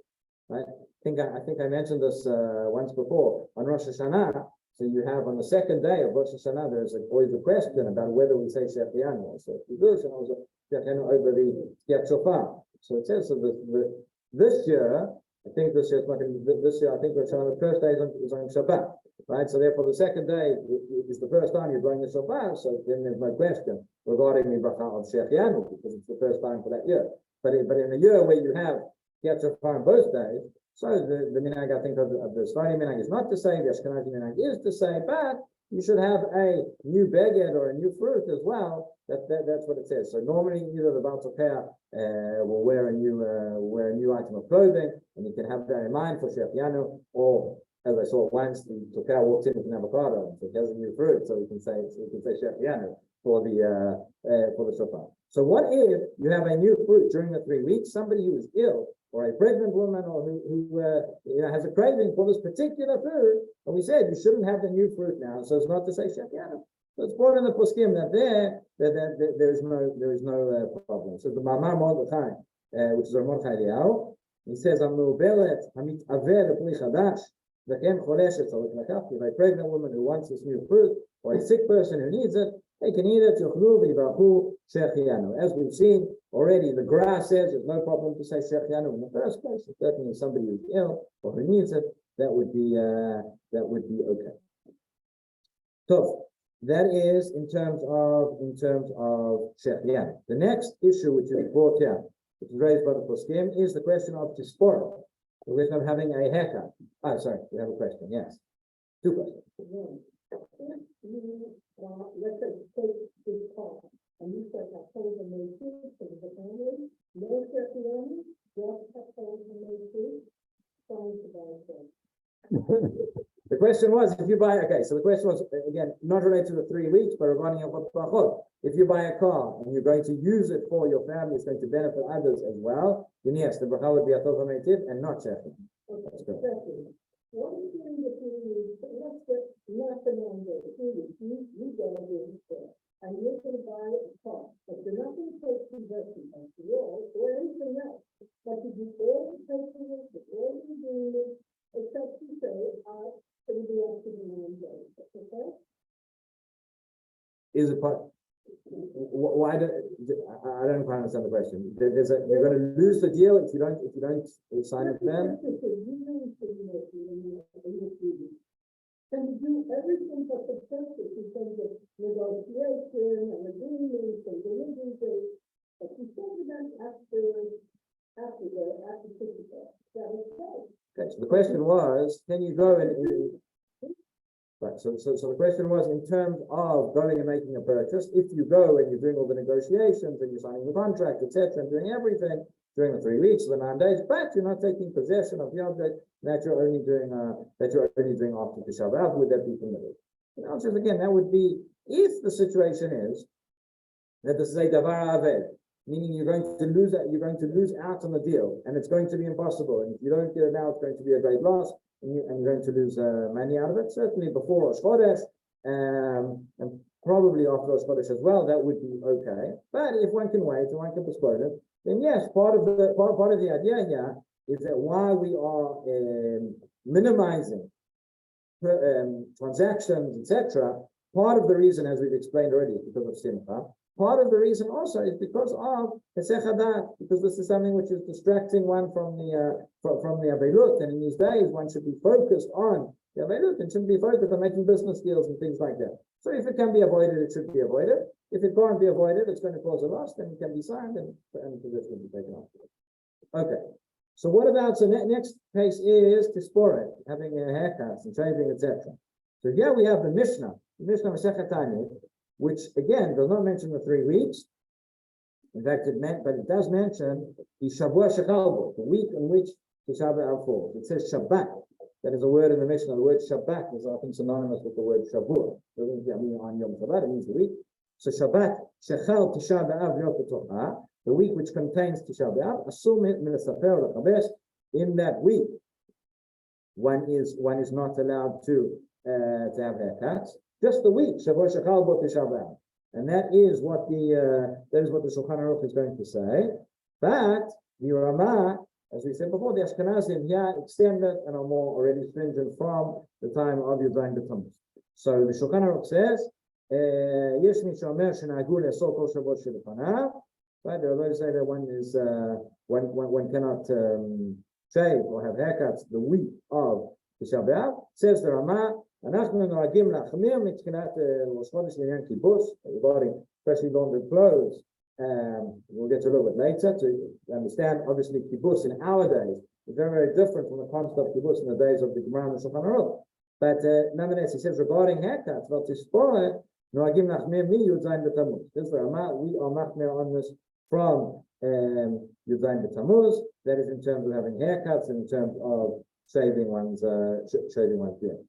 right? I think I mentioned this once before on Rosh Hashanah. So you have on the second day of Rosh Hashanah, there's always a question about whether we say Shechianu. So if you do, and also Shechianu over the Tkiat Shofar. So it says so this year, I think this year, I think Rosh Hashanah, the first day is on Shabbat, right? So therefore, the second day is the first time you're blowing the Shofar. So then there's no question regarding the bracha of Shechianu because it's the first time for that year. But in a year where you have Tkiat Shofar on both days. So the minhag, I think, of the Sfari minhag is not to say, the Ashkenazi minhag is to say, but you should have a new beged or a new fruit as well. That's what it says. So normally, either the Baal Tzokeh will wear a new item of clothing, and you can have that in mind for Shechianu, or as I saw once, the Tzokeh walks in with an avocado, so he has a new fruit, so we can say Shechianu for the shofar. So what if you have a new fruit during the 3 weeks? Somebody who is ill, or a pregnant woman, or who has a craving for this particular food, and we said you shouldn't have the new fruit now, so it's not to say Shechianu. So it's brought in the poskim that there is no problem. So the Mamar Mordechai, which is a Mordechai Eliyahu, he says, "Am mu'belet hamit aver lepli chadash v'kem choleshet tzarich lakach." If a pregnant woman who wants this new fruit, or a sick person who needs it, they can eat it. Yochlu v'yibrachu Shechianu. As we've seen already, the Gra says there's no problem to say Shechianu in the first place. Certainly, if somebody who's ill or who needs it, that would be okay. So that is in terms of Shechianu. The next issue which is brought here, which is raised by the poskim, is the question of Tispora, the question of having a haircut. Sorry, we have a question. Yes, two questions. Let's say take this car, and you said I told them they should for the family, no Shechianu, just I told them they should, trying to buy it. The question was, if you buy, so the question was, again, not related to the 3 weeks, but regarding Hilchot Brachot. If you buy a car and you're going to use it for your family, it's going to benefit others as well, then yes, the bracha would be a Tov HaMeitiv and not Shechianu. Okay. What is doing the 3 weeks? Let's get not the mandate. 3 weeks. You go and do it, and you're going to buy a car, but you're not going to take possession of the wall or anything else. But you do all the paperwork, all the agreements, except you say, it'll be up to the mandate. Okay? Is it part? Why I don't quite understand the question. You're going to lose the deal if you don't sign it then. Can you do everything but the purchase in terms of negotiation and agreements and delivery? But you said that after 54. That is right. Okay, so the question was, can you go and right, so the question was in terms of going and making a purchase, if you go and you're doing all the negotiations and you're signing the contract, etc., and doing everything during the 3 weeks or the 9 days, but you're not taking possession of the object that you're only doing after Tisha B'Av, would that be permitted? The answer is again, that would be if the situation is that this is a davar aved, meaning you're going to lose out on the deal, and it's going to be impossible, and if you don't get it now, it's going to be a great loss. And you're going to lose money out of it. Certainly before Rosh Chodesh, and probably after Rosh Chodesh as well, that would be okay. But if one can wait and one can postpone it, then yes, part of the idea here is that while we are minimizing transactions, etc., part of the reason, as we've explained already, is because of Simcha. Part of the reason also is because of Hesech Hadat, because this is something which is distracting one from the Avelut, and in these days one should be focused on the Avelut and shouldn't be focused on making business deals and things like that. So if it can be avoided, it should be avoided. If it can't be avoided, it's going to cause a loss, then it can be signed and the position will be taken off. Okay. So what about, so next case is Tisporet, having haircuts and shaving, etc. So here we have the Mishnah Masechet Tanya, which again does not mention the 3 weeks. In fact, but it does mention the Shavua Shechalbo, the week in which Tisha B'Av falls. It says Shabbat. That is a word in the Mishnah. The word Shabbat is often synonymous with the word Shavua. It doesn't mean on Yom Shabbat, it means the week. So Shabbat Shechal Tisha B'Av Yot Torah, the week which contains Tisha B'Av, Asur min Safer L'Chabesh. In that week, one is not allowed to have haircuts. Just the week, Shavua Shechal Bo Tisha B'Av, and that is what the Shulchan Aruch is going to say. But the Rama as we said before, the Ashkenazim here extend it and are more already stringent from the time of Yudzayin B'Tammuz. So the Shulchan Aruch says, Yesh mi shomer shenagu le'asor kol shavot shelefanav. Right, there are those who say that one cannot shave or have haircuts the week of the Shabbat. Says the Rama, אנחנו נוהגים להחמיר מתחילת ראש חודש לעניין כיבוס, regarding freshly laundered clothes. We'll get to a little bit later to understand. Obviously, kibbutz in our days is very, very different from the concept of kibbutz in the days of the Gemara and the Shulchan Aruch. But nonetheless, he says regarding haircuts, well, to spoil it, noagim nachmir mi Yudzayin B'Tammuz. This is we are machmir on this from Yudzayin B'Tammuz. That is in terms of having haircuts and in terms of shaving one's beard.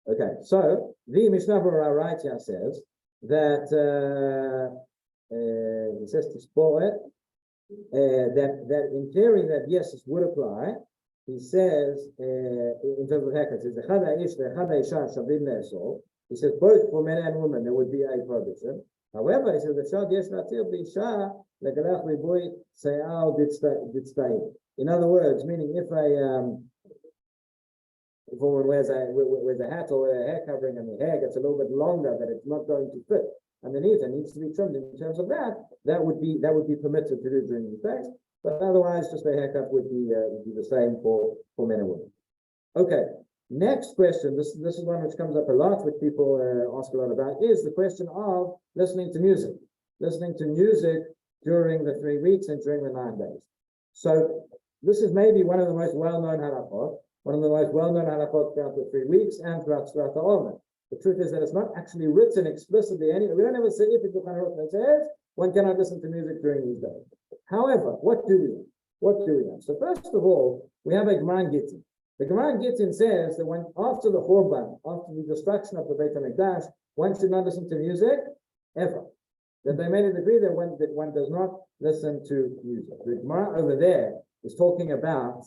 Okay, so the Mishnah Berurah right here says that he says to spoil it, that in theory that yes, it would apply. He says in terms of haircuts, he says both for men and women there would be a prohibition. However, he says in other words, meaning if a woman wears a hat or a hair covering and the hair gets a little bit longer, that it's not going to fit underneath and needs to be trimmed in terms of that would be permitted to do during these days. But otherwise, just a haircut would be the same for men and women. Okay, next question. This is one which comes up a lot, which people ask a lot about, is the question of listening to music. Listening to music during the 3 weeks and during the 9 days. So this is maybe one of the most well-known halachot, one of the most well-known halachot throughout the 3 weeks and throughout the Omer. The truth is that it's not actually written explicitly anywhere. We don't ever say if it's that says one cannot listen to music during these days. However, what do we have? So first of all, we have a Gemara Gittin. The Gemara Gittin says that when after the Churban, after the destruction of the Beit HaMikdash, one should not listen to music ever. That they made it agree that one does not listen to music. The Gemara over there is talking about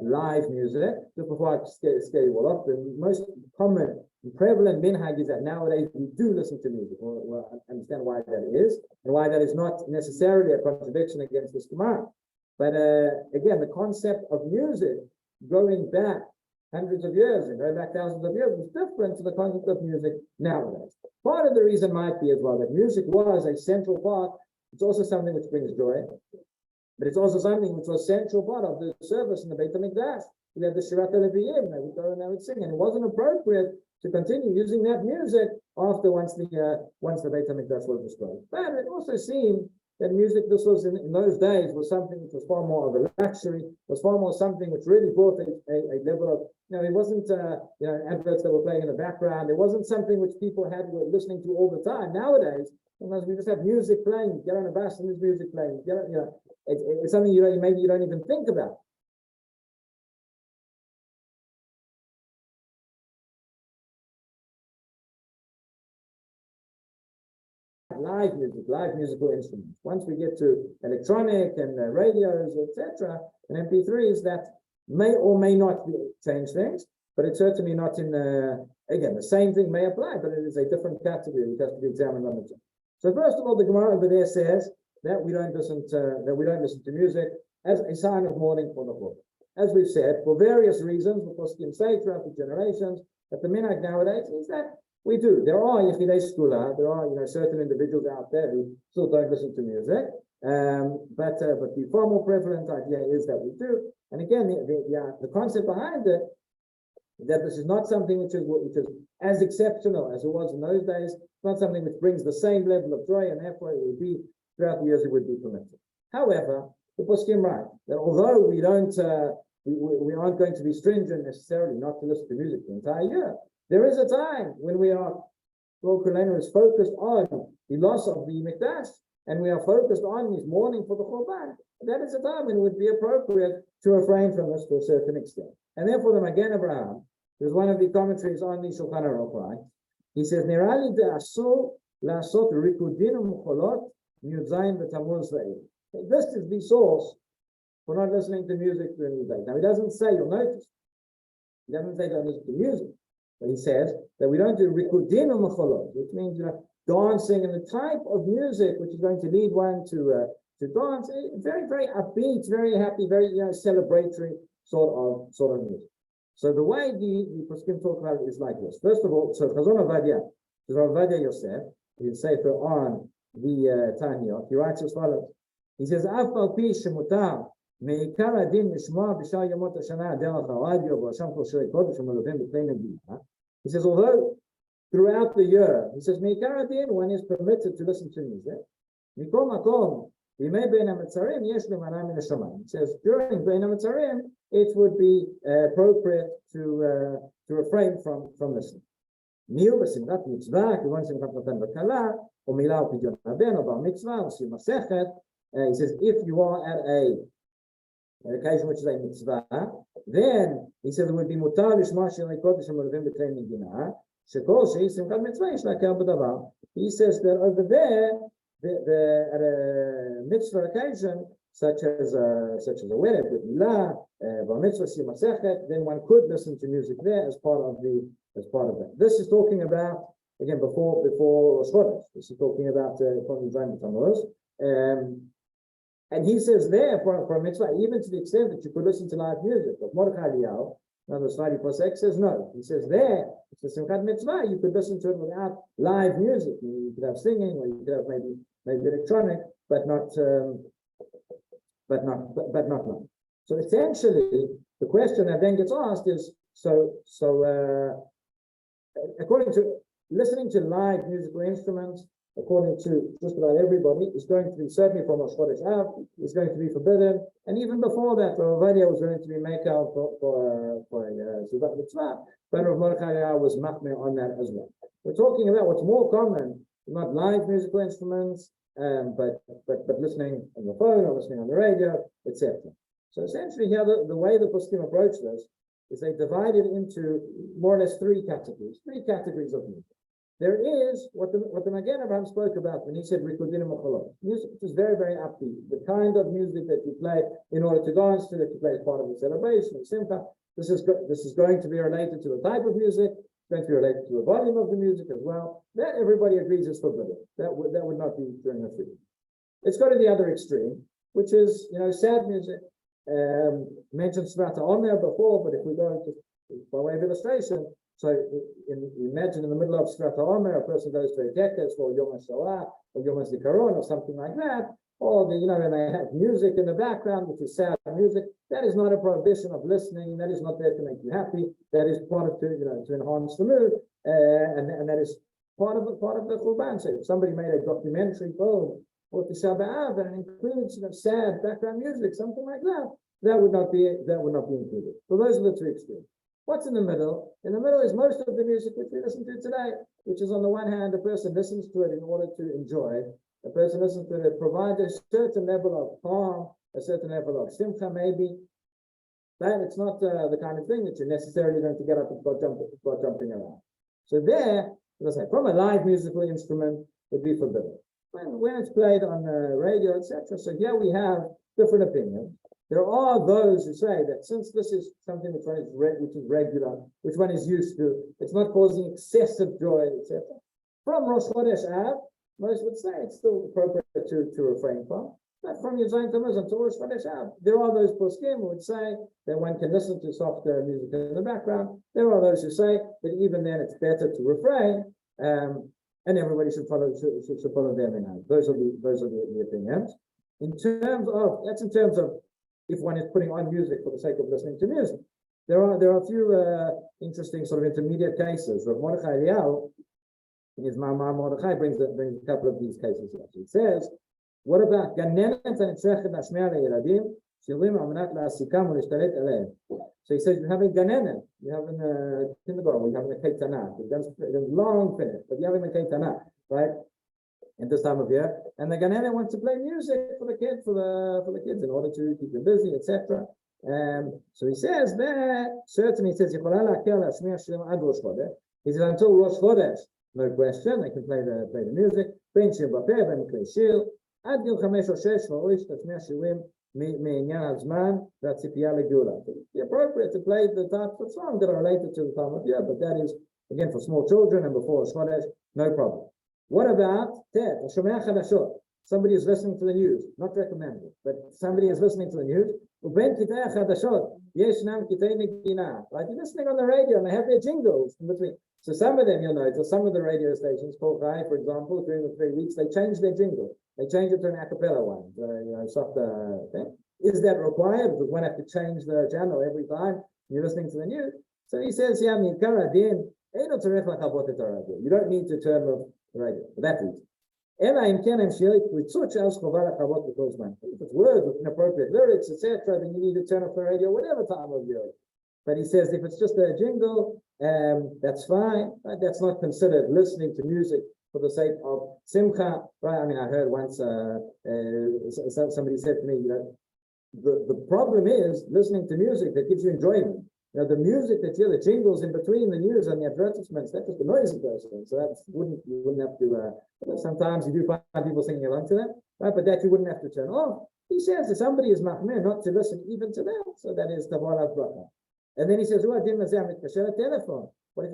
live music. Just before I scare you all off, the most common and prevalent minhag is that nowadays we do listen to music. We'll understand why that is, and why that is not necessarily a contradiction against this Gemara. But again, the concept of music going back hundreds of years and going back thousands of years was different to the concept of music nowadays. Part of the reason might be as well that music was a central part. It's also something which brings joy. But it's also something which was a central part of the service in the Beit HaMikdash. We had the Shirat HaLeviim, they would go and they would sing, and it wasn't appropriate to continue using that music after once the Beit HaMikdash was destroyed. But it also seemed that music, this was in those days, was something which was far more of a luxury, was far more something which really brought a level of, it wasn't adverts that were playing in the background. It wasn't something which people were listening to all the time. Nowadays, sometimes we just have music playing, get on a bus and there's music playing, it's something maybe you don't even think about. Live music, live musical instruments. Once we get to electronic and radios, etc., and MP3s, that may or may not change things, but it's certainly not in again, the same thing may apply, but it is a different category which has to be examined on its own. So first of all, the Gemara over there says that we don't listen to music as a sign of mourning for the Lord. As we've said, for various reasons, because Kim say throughout the generations, that the minhag nowadays is that we do. There are Yechidei Skula, there are certain individuals out there who still don't listen to music, but the far more prevalent idea is that we do. And again, the concept behind it, that this is not something which is as exceptional as it was in those days. It's not something which brings the same level of joy, and therefore it would be throughout the years it would be permitted. However, the poskim right that although we don't, we aren't going to be stringent necessarily not to listen to music the entire year. There is a time when we are, Lord Kulenu is focused on the loss of the Mikdash, and we are focused on his mourning for the Churban. That is a time when it would be appropriate to refrain from this to a certain extent. And therefore, the Magen Abraham, there's one of the commentaries on the Shulchan Aruch, right? He says, "Nirali de'asur la'asot rikudin u'mcholot mi'udzayin v'tamuz ve'il." This is the source for not listening to music during the day. Now, he doesn't say, you'll notice, he doesn't say don't listen to music. But he says that we don't do rikudin u'mcholot, which means dancing and the type of music which is going to lead one to to dance, very, very upbeat, very happy, very celebratory sort of music. So the way the poskim talk about it is like this. First of all, so Chazon Avadia Yosef, he'll say on the Taniyot, he writes as follows. He says, "Af al pi shemutar meikar adin nishma b'shar yomot hashana derech haradio v'asham kol shirei kodesh u'meluvim b'klei negina." He says, although throughout the year, he says, meikar adin, one is permitted to listen to music. Mikol makom b'mei Bein Hametzarim yesh lemanah min hashamayim. He says, during Bein Hametzarim, it would be appropriate to refrain from listening. Miu b'simchat mitzvah, k'von simchat matan v'kala, or milah pidyon haben, or bar mitzvah, or sim masechet. He says, if you are at an occasion which is a mitzvah, then he says it would be mutar lishma shirei kodesh u'meluvim b'klei negina, shekol shehi simchat mitzvah yesh lakel b'davar. He says that over there, at a mitzvah occasion, such as a wedding with milah, bar mitzvah, sim masechet, then one could listen to music there as part of that. This is talking about, again, before Rosh Chodesh. This is talking about and he says there for a mitzvah, even to the extent that you could listen to live music. But Mordechai Eliyahu, number 94:6, says no. He says there, it's a simchat mitzvah, you could listen to it without live music. You could have singing, or you could have maybe electronic, but not live. So essentially, the question that then gets asked is, according to listening to live musical instruments, according to just about everybody, is going to be, certainly from Rosh Chodesh Av, is going to be forbidden. And even before that, Rav Avadia was going to be make out for a Sudat Mitzvah, but Rav Mordechai was machmir on that as well. We're talking about what's more common, not live musical instruments, but listening on the phone or listening on the radio, etc. So essentially here, the way the poskim approach this is they divide it into more or less three categories of music. There is what the Magen Avraham spoke about when he said Rikudim Macholot. Music which is very, very upbeat. The kind of music that you play in order to dance to, that you play as part of the celebration, of Simcha. This is going to be related to the type of music. It's going to be related to the volume of the music as well. That everybody agrees is forbidden. That would not be during the feast. Let's go to the other extreme, which is sad music. Mentioned Svata on there before, but if we go into by way of illustration. So imagine in the middle of Sfrat HaOmer, a person goes to a tekes for Yom HaShoah or Yom HaZikaron or something like that, or and they have music in the background, which is sad music. That is not a prohibition of listening. That is not there to make you happy. That is part of to enhance the mood, and that is part of the Churban. So if somebody made a documentary film or Tisha B'Av and includes sad background music, something like that, that would not be included. So those are the two extremes. What's in the middle? In the middle is most of the music which we listen to today, which is on the one hand, a person listens to it in order to enjoy. A person listens to it, provides a certain level of calm, a certain level of simcha maybe. But it's not the kind of thing that you're necessarily going to get up and start jumping around. So there, as I say, from a live musical instrument would be forbidden. When it's played on the radio, etc. So here we have different opinions. There are those who say that since this is something which is regular, which one is used to, it's not causing excessive joy, etc. From Rosh Chodesh Av, most would say it's still appropriate to refrain from. But from Yom Tammuz until Rosh Chodesh Av, there are those poskim who would say that one can listen to softer music in the background. There are those who say that even then it's better to refrain, and everybody should follow them in. Those are the opinions. In terms of if one is putting on music for the sake of listening to music. There are a few interesting sort of intermediate cases. Rav Mordechai Eliyahu, in his Ma'amar Mordechai, brings a couple of these cases here. He says, what about Ganenet hanitzrechet nashmea le'yeladim shirim al manat la'asikam u'lishtaret aleim? So he says, you have a Ganenet, you have in a kindergarten, you have in a Keitana. It's long finished, but you have in a Keitana, right? At this time of year, and the Ganena wants to play music for the kids, for the kids in order to keep them busy, etc. So he says there, certainly he says, he says until Rosh Chodesh, no question, they can play the music. Bein Shiur, ad gil 5 or 6, it's appropriate to play the types of songs that are related to the time of year, but that is again for small children and before Rosh Chodesh, no problem. What about Tet, Shomea Chadashot? somebody is listening to the news, not recommended, but somebody is listening to the news. Right? You're listening on the radio and they have their jingles in between. So some of them, you'll notice, some of the radio stations, for example, during the 3 weeks, they change their jingle. They change it to an a cappella one, softer thing. Is that required? Because one have to change the channel every time you're listening to the news. So he says, you don't need to turn off the radio for that reason. If it's words with inappropriate lyrics, etc., then you need to turn off the radio whatever time of year. But he says if it's just a jingle, that's fine. Right? That's not considered listening to music for the sake of simcha. Right? I mean, I heard once somebody said to me, the problem is listening to music that gives you enjoyment. The music that the jingles in between the news and the advertisements, that just annoys a person. So you wouldn't have to. Sometimes you do find people singing along to them, right? But that you wouldn't have to turn off. He says if somebody is mahmir not to listen even to them, so that is tavar bracha. And then he says, what if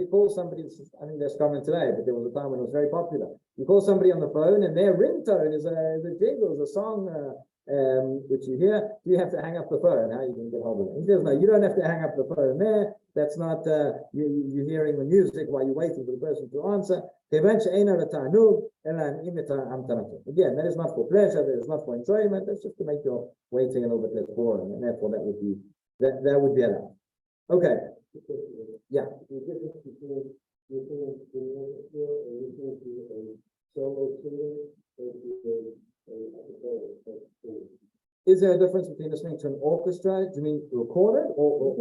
you call somebody? I think there's common today, but there was a time when it was very popular. You call somebody on the phone and their ringtone is a jingle, is a song. Which you hear, you have to hang up the phone. How are you going to get hold of it? He says, no, you don't have to hang up the phone there. That's not, you're hearing the music while you're waiting for the person to answer. Again, that is not for pleasure, that is not for enjoyment, that's just to make your waiting a little bit less boring, and therefore that would be allowed. Okay. Yeah. Is there a difference between listening to an orchestra? Do you mean recorded or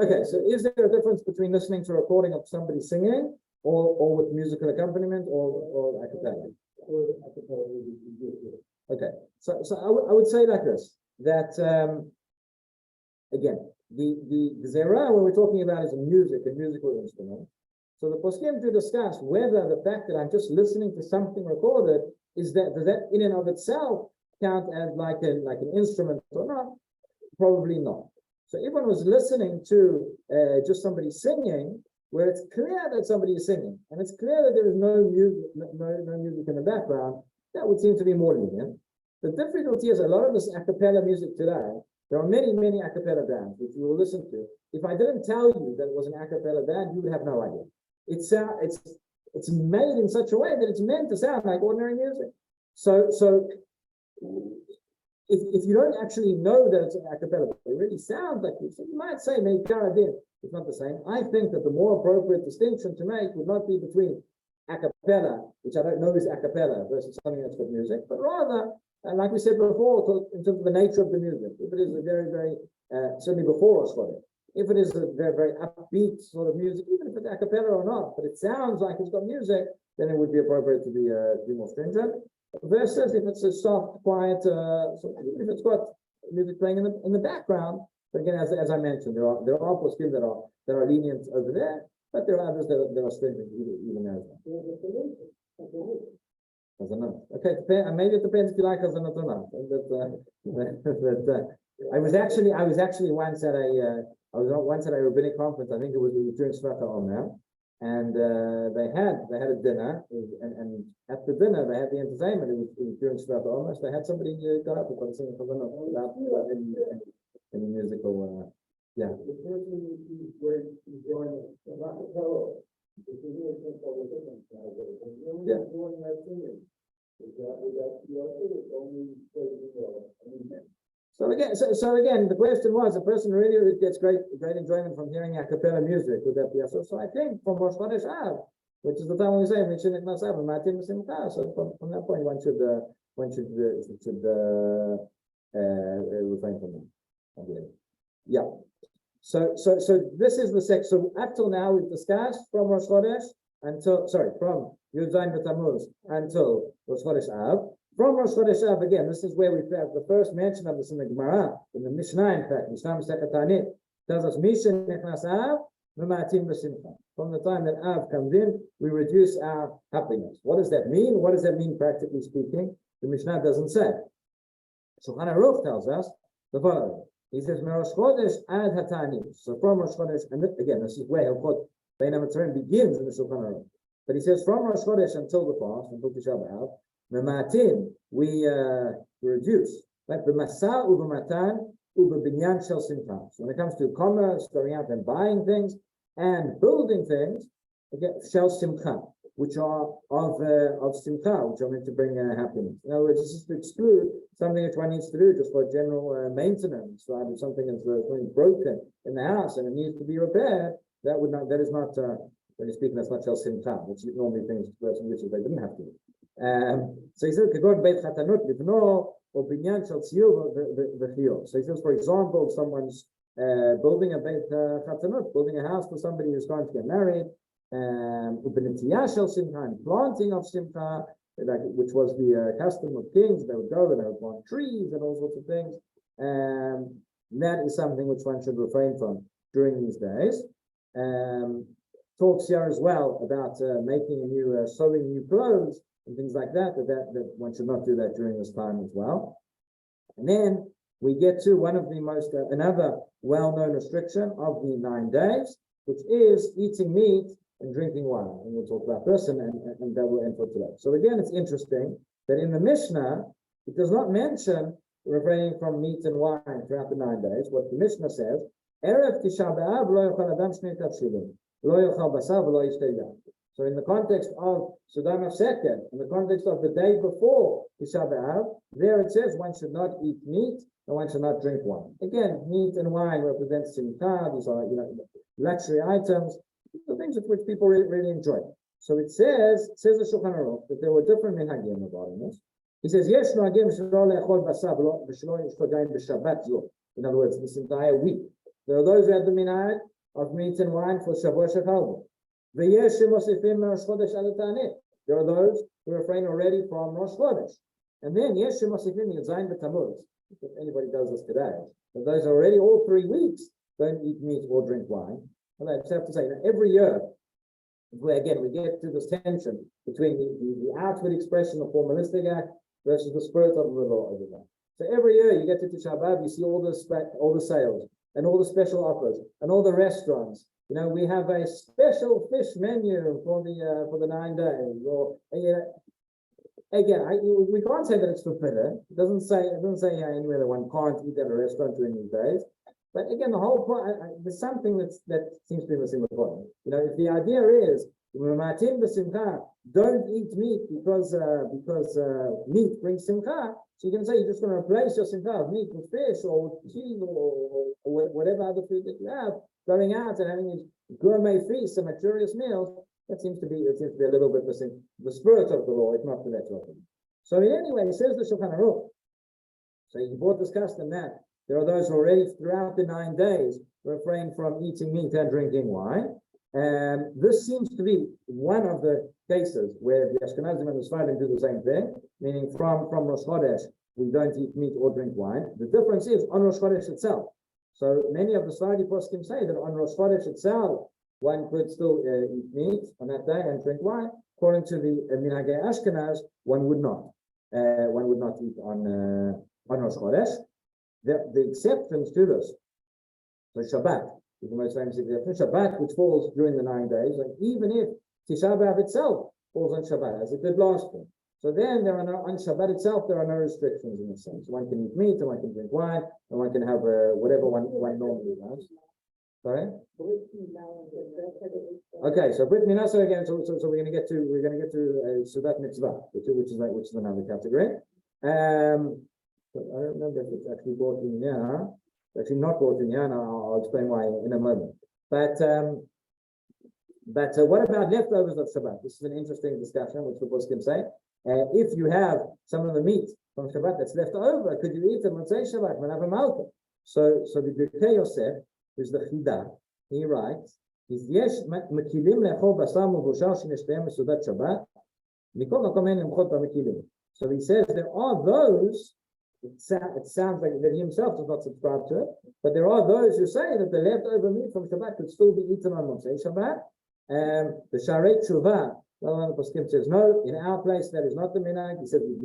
okay? So is there a difference between listening to a recording of somebody singing or with musical accompaniment or a cappella? Okay, so I would say like this, that again, the zera when we're talking about is a musical instrument. So the poskim to discuss whether the fact that I'm just listening to something recorded does that in and of itself count as like an instrument or not? Probably not. So if one was listening to just somebody singing, where it's clear that somebody is singing, and it's clear that there is no music in the background, that would seem to be more lenient. The difficulty is a lot of this a cappella music today. There are many a cappella bands which you will listen to. If I didn't tell you that it was an a cappella band, you would have no idea. It's made in such a way that it's meant to sound like ordinary music. So if you don't actually know that it's an a cappella, it really sounds like it. So you might say maybe it's not the same. I think that the more appropriate distinction to make would not be between a cappella, which I don't know is a cappella, versus something that's with music, but rather, like we said before, in terms of the nature of the music. If it is a very, very certainly before us, if it is a very, very upbeat sort of music, even if it's a cappella or not, but it sounds like it's got music, then it would be appropriate to be more stringent. Versus if it's a soft, quiet, even if it's got music playing in the background. But again, as I mentioned, there are poskim that are lenient over there, but there are others that are stringent even as well. Okay, maybe it depends if you like Hazanot or not. I was actually once at a rabbinic conference. I think it was during Shvat HaOmer, and they had a dinner, and at the dinner they had the entertainment. It was during Shvat HaOmer, so they had somebody got up and sing Hazanot in the musical. Yeah. The person who's going to join So again, the question was, a person really gets great enjoyment from hearing a cappella music. Would that be so? So I think from Rosh Chodesh Av, which is the time we say so from that point one should refrain from that. Yeah. So this is the section. So up till now we've discussed from Rosh Chodesh from Yud Zayin B'Tammuz until Rosh Chodesh Av. From Rosh Chodesh Av, again, this is where we have the first mention of this in the Gemara, in the Mishnah, in fact, Mishnah Masechet Tanit, tells us, Mishin Nechnas Av, V'Ma'atim B'Simcha. From the time that Av comes in, we reduce our happiness. What does that mean? What does that mean practically speaking? The Mishnah doesn't say. Shulchan Aruch tells us the following. He says, Rosh Chodesh Ad Hatani. So from Rosh Chodesh, and again, this is where Hilchot Bein Hametzarim begins in the Shulchan Aruch. But he says, from Rosh Chodesh until the fast, until Tisha B'Av, V'matin, we reduce. But b'masa u'b'matan u'b'binyan shel simcha. So when it comes to commerce, going out and buying things and building things, again, shel simcha, which are of simcha, which are meant to bring happiness. In other words, this is to exclude something which one needs to do just for general maintenance, right? If something is broken in the house and it needs to be repaired, that is not, when you're speaking, that's not shel simcha, which normally things which they didn't have to do. So he says, "Kegod beit chatanot livno or binyan shel tziyur v'chiyur." So he says, for example, someone's building a beit chatanot, building a house for somebody who's going to get married, u'b'nitiyah shel simcha, and planting of simcha, which was the custom of kings. They would go and they would plant trees and all sorts of things. That is something which one should refrain from during these days. Talks here as well about making sewing new clothes and things like that one should not do that during this time as well. And then we get to one of the most, another well-known restriction of the 9 days, which is eating meat and drinking wine. And we'll talk about this and that will end for today. So again, it's interesting that in the Mishnah, it does not mention refraining from meat and wine throughout the 9 days. What the Mishnah says, Erev Tisha B'Av lo yochal adam shnei tavshilin, lo yochal basar v'lo yishteh yain. So in the context of Sudam of Seket, in the context of the day before Tisha B'Av, there it says one should not eat meat and one should not drink wine. Again, meat and wine represent simcha. These are luxury items, the things which people really enjoy. So it says the Shulchan Aruch that there were different minhagim regarding this. He says, Yesh minhagim shelo le'echol basar v'lo yishtot yain b'Shabbat zor. In other words, this entire week. There are those who have the minhag of meat and wine for Shavuot Shechalvah. There are those who refrain already from Rosh Chodesh. And then, yes, if anybody does this today, but those are already all 3 weeks, don't eat meat or drink wine. And I just have to say, every year, we get to this tension between the outward expression of formalistic act versus the spirit of the law over that. So every year you get to Tisha B'Av, you see all the sales and all the special offers and all the restaurants. We have a special fish menu for the 9 days. Or again, we can't say that it's forbidden. It doesn't say anywhere that one can't eat at a restaurant during these days. But again, the whole point, there's something that seems to be missing the point. If the idea is don't eat meat because meat brings simcha, so you can say you're just going to replace your simcha of meat with fish or with cheese or whatever other food that you have. Going out and having these gourmet feasts and luxurious meals, that seems to be a little bit missing the spirit of the law, if not the letter of it. So anyway, he says the Shulchan Aruch. So he brought this custom that there are those who already throughout the 9 days refrain from eating meat and drinking wine. And this seems to be one of the cases where the Ashkenazim and the Sfardim do the same thing, meaning from Rosh Chodesh, we don't eat meat or drink wine. The difference is on Rosh Chodesh itself. So many of the Sfardi poskim say that on Rosh Chodesh itself, one could still eat meat on that day and drink wine. According to the Minhagei Ashkenaz, one would not. One would not eat on Rosh Chodesh. The exceptions to this, so Shabbat is the most famous exception. Shabbat, which falls during the 9 days, and even if Tisha B'Av itself falls on Shabbat, as it did last year. So then on Shabbat itself, there are no restrictions in a sense. One can eat meat, and one can drink wine, and one can have whatever one normally has. Sorry? Okay, so Brit Milah, so again, so we're going to get to Sudat Mitzvah, which is another category. I don't remember if it's actually brought in here. It's actually not brought in here, and I'll explain why in a moment. But what about leftovers of Shabbat? This is an interesting discussion, which the poskim say. If you have some of the meat from Shabbat that's left over, could you eat it on say Shabbat? We'll have a malka. So the Birkei Yosef, who's the Chida, he writes, Yesh mekilim lechol basar muvushal sheneshtehem mesudat Shabbat, mikol makom ein lemchot b'mekilim. So he says there are those. It sounds like that he himself does not subscribe to it, but there are those who say that the leftover meat from Shabbat could still be eaten on Motzei Shabbat. The Sharei Tshuva Well, the Poskim says, no, in our place that is not the minhag. He said, I've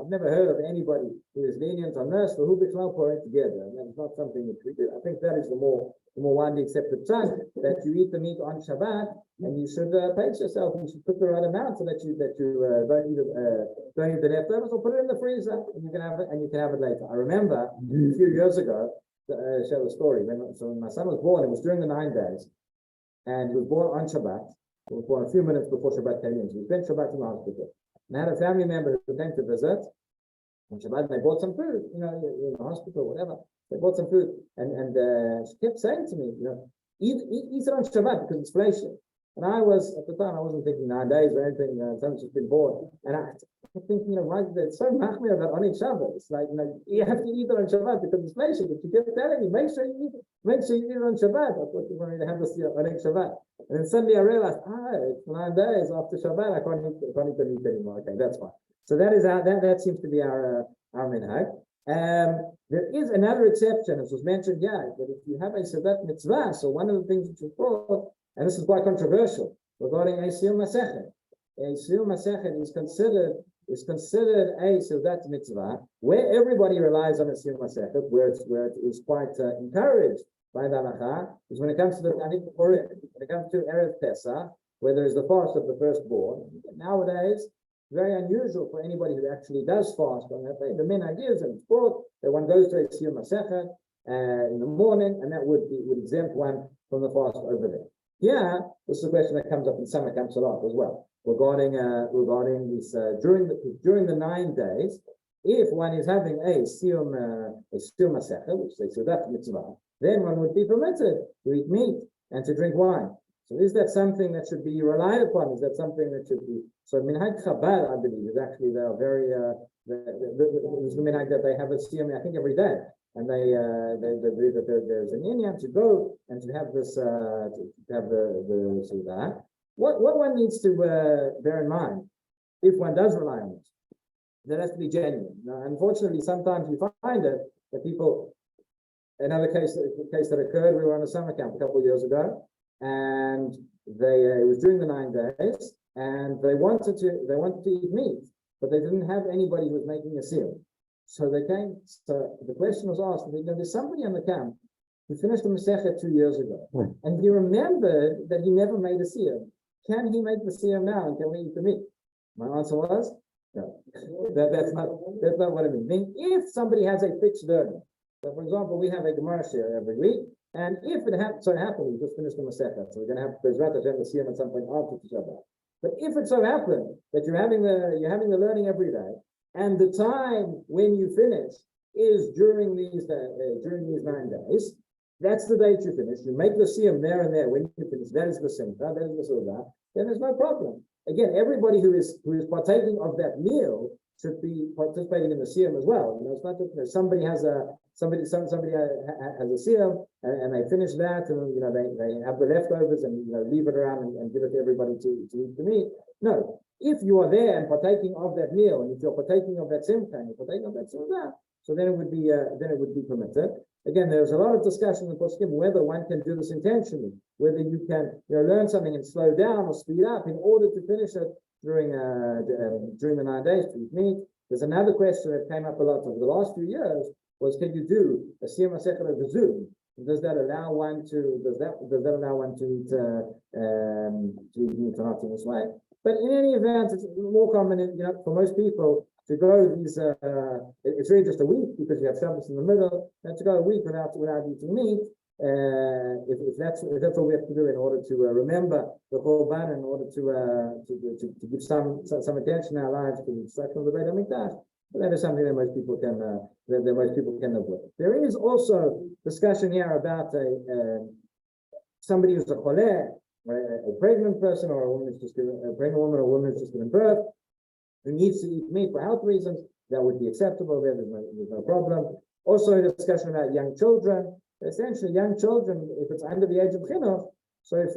never heard of anybody who is lenient on this, for who bichlal pour it together. And that's not something that we do. I think that is the more widely accepted time, that you eat the meat on Shabbat, and you should pace yourself. You should put the right amount so that you don't eat the leftovers, or put it in the freezer, and you can have it later. I remember a few years ago, share the story. When my son was born, it was during the 9 days. And he was born on Shabbat. He was born a few minutes before Shabbat came in. So we spent Shabbat in the hospital. And I had a family member who came to visit on Shabbat, and they bought some food, in the hospital, whatever. They bought some food. And she kept saying to me, eat it on Shabbat because it's fleishy. And I was, at the time, I wasn't thinking 9 days or anything, something's just been born. And I kept thinking, why is it so machmir about Onik Shabbat? It's like, you have to eat it on Shabbat because it's fleishy. But you kept telling me, make sure you eat it on Shabbat. I thought you wanted to have this Onik Shabbat. And then suddenly I realized, it's 9 days after Shabbat, I can't eat the meat anymore. Okay, that's fine. So that is that seems to be our minhag. There is another exception, as was mentioned here, that if you have a Shabbat mitzvah, so one of the things which was brought, and this is quite controversial, regarding a Shiur Masechet. A Shiur Masechet is considered a Shabbat mitzvah, where everybody relies on a Shiur Masechet, where it is quite encouraged by the halacha, is when it comes to the Tanit Purim, when it comes to Erev Pesach, where there is the fast of the firstborn. Nowadays, very unusual for anybody who actually does fast on that day. The minhag is, and it's brought, that one goes to a Shiur Masechet in the morning, and that would exempt one from the fast over there. Yeah, this is a question that comes up in summer camps a lot as well, regarding this during the 9 days. If one is having a Shiur Masechet, which they say that mitzvah, then one would be permitted to eat meat and to drink wine. So is that something that should be relied upon? Is that something that should be? So minhag Chabad, I believe, is actually they are very the minhag that they have a Shiur, I think, every day. And they believe that there's an inyan to go and to have this to have the Suda. What one needs to bear in mind, if one does rely on it, that has to be genuine. Now, unfortunately, sometimes you find it that people. Another case that occurred, we were on a summer camp a couple of years ago, and it was during the 9 days, and they wanted to eat meat, but they didn't have anybody who was making a Shiur. So they came. So the question was asked. There's somebody on the camp who finished the Masechet 2 years ago, and he remembered that he never made a Shiur. Can he make the Shiur now, and can we eat the meat? My answer was no. That's not what I mean. If somebody has a fixed learning, so for example, we have a Gemara Shiur every week, and if it happened, we just finished the Masechet, so we're going to have Bezrat Hashem the Shiur at some point after the Shabbat. But if it so happened that you're having the learning every day, and the time when you finish is during these 9 days, that's the date you finish. You make the Shiur there and there when you finish. That is the Simcha, that is the Suda. Then there's no problem. Again, everybody who is partaking of that meal should be participating in the Shiur as well. It's not just somebody has a Shiur and they finish that, and they have the leftovers and leave it around and give it to everybody to eat the meat. No. If you are there and partaking of that meal, and if you're partaking of that simcha and you're partaking of that suda, so then it would be permitted. Again, there's a lot of discussion in Poskim whether one can do this intentionally, whether you can learn something and slow down or speed up in order to finish it during the 9 days to eat meat. There's another question that came up a lot over the last few years was, can you do a Shiur Masechet over Zoom? Does that allow one to eat meat or not in this way? But in any event, it's more common, for most people to go these. It's really just a week because you have Shabbos in the middle. And to go a week without eating meat, if that's all we have to do in order to remember the Korban, in order to give some attention in our lives to the destruction of the Beit HaMikdash, that is something that most people can live with. There is also discussion here about somebody who's a choleh, a pregnant person, or a pregnant woman, or a woman who's just given birth, who needs to eat meat for health reasons. That would be acceptable. There's no problem. Also, a discussion about young children. Essentially, young children, if it's under the age of chinuch, so if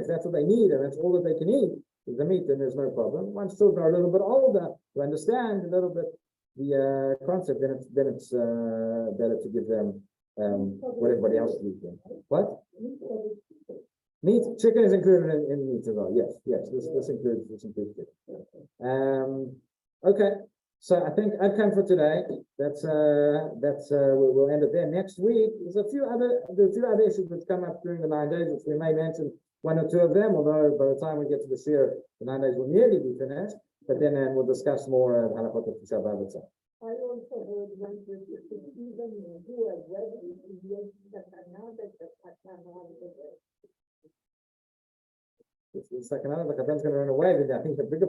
that's what they need and that's all that they can eat is the meat, then there's no problem. Once children are a little bit older, to understand a little bit the concept, then it's better to give them what everybody else is eating. What? Meat, chicken is included in meat as well. Yes, this includes chicken. Okay. So I think I've come for today. We'll end it there. Next week, there's a few other issues that come up during the 9 days, which we may mention one or two of them, although by the time we get to the Shiur, the 9 days will nearly be finished. But then we'll discuss more of Hilchot of Tisha B'Av itself. I also heard one that you could even do a wedding in the Sakana that the Sakana is It's like another, like a friend's going to run away, but I think the bigger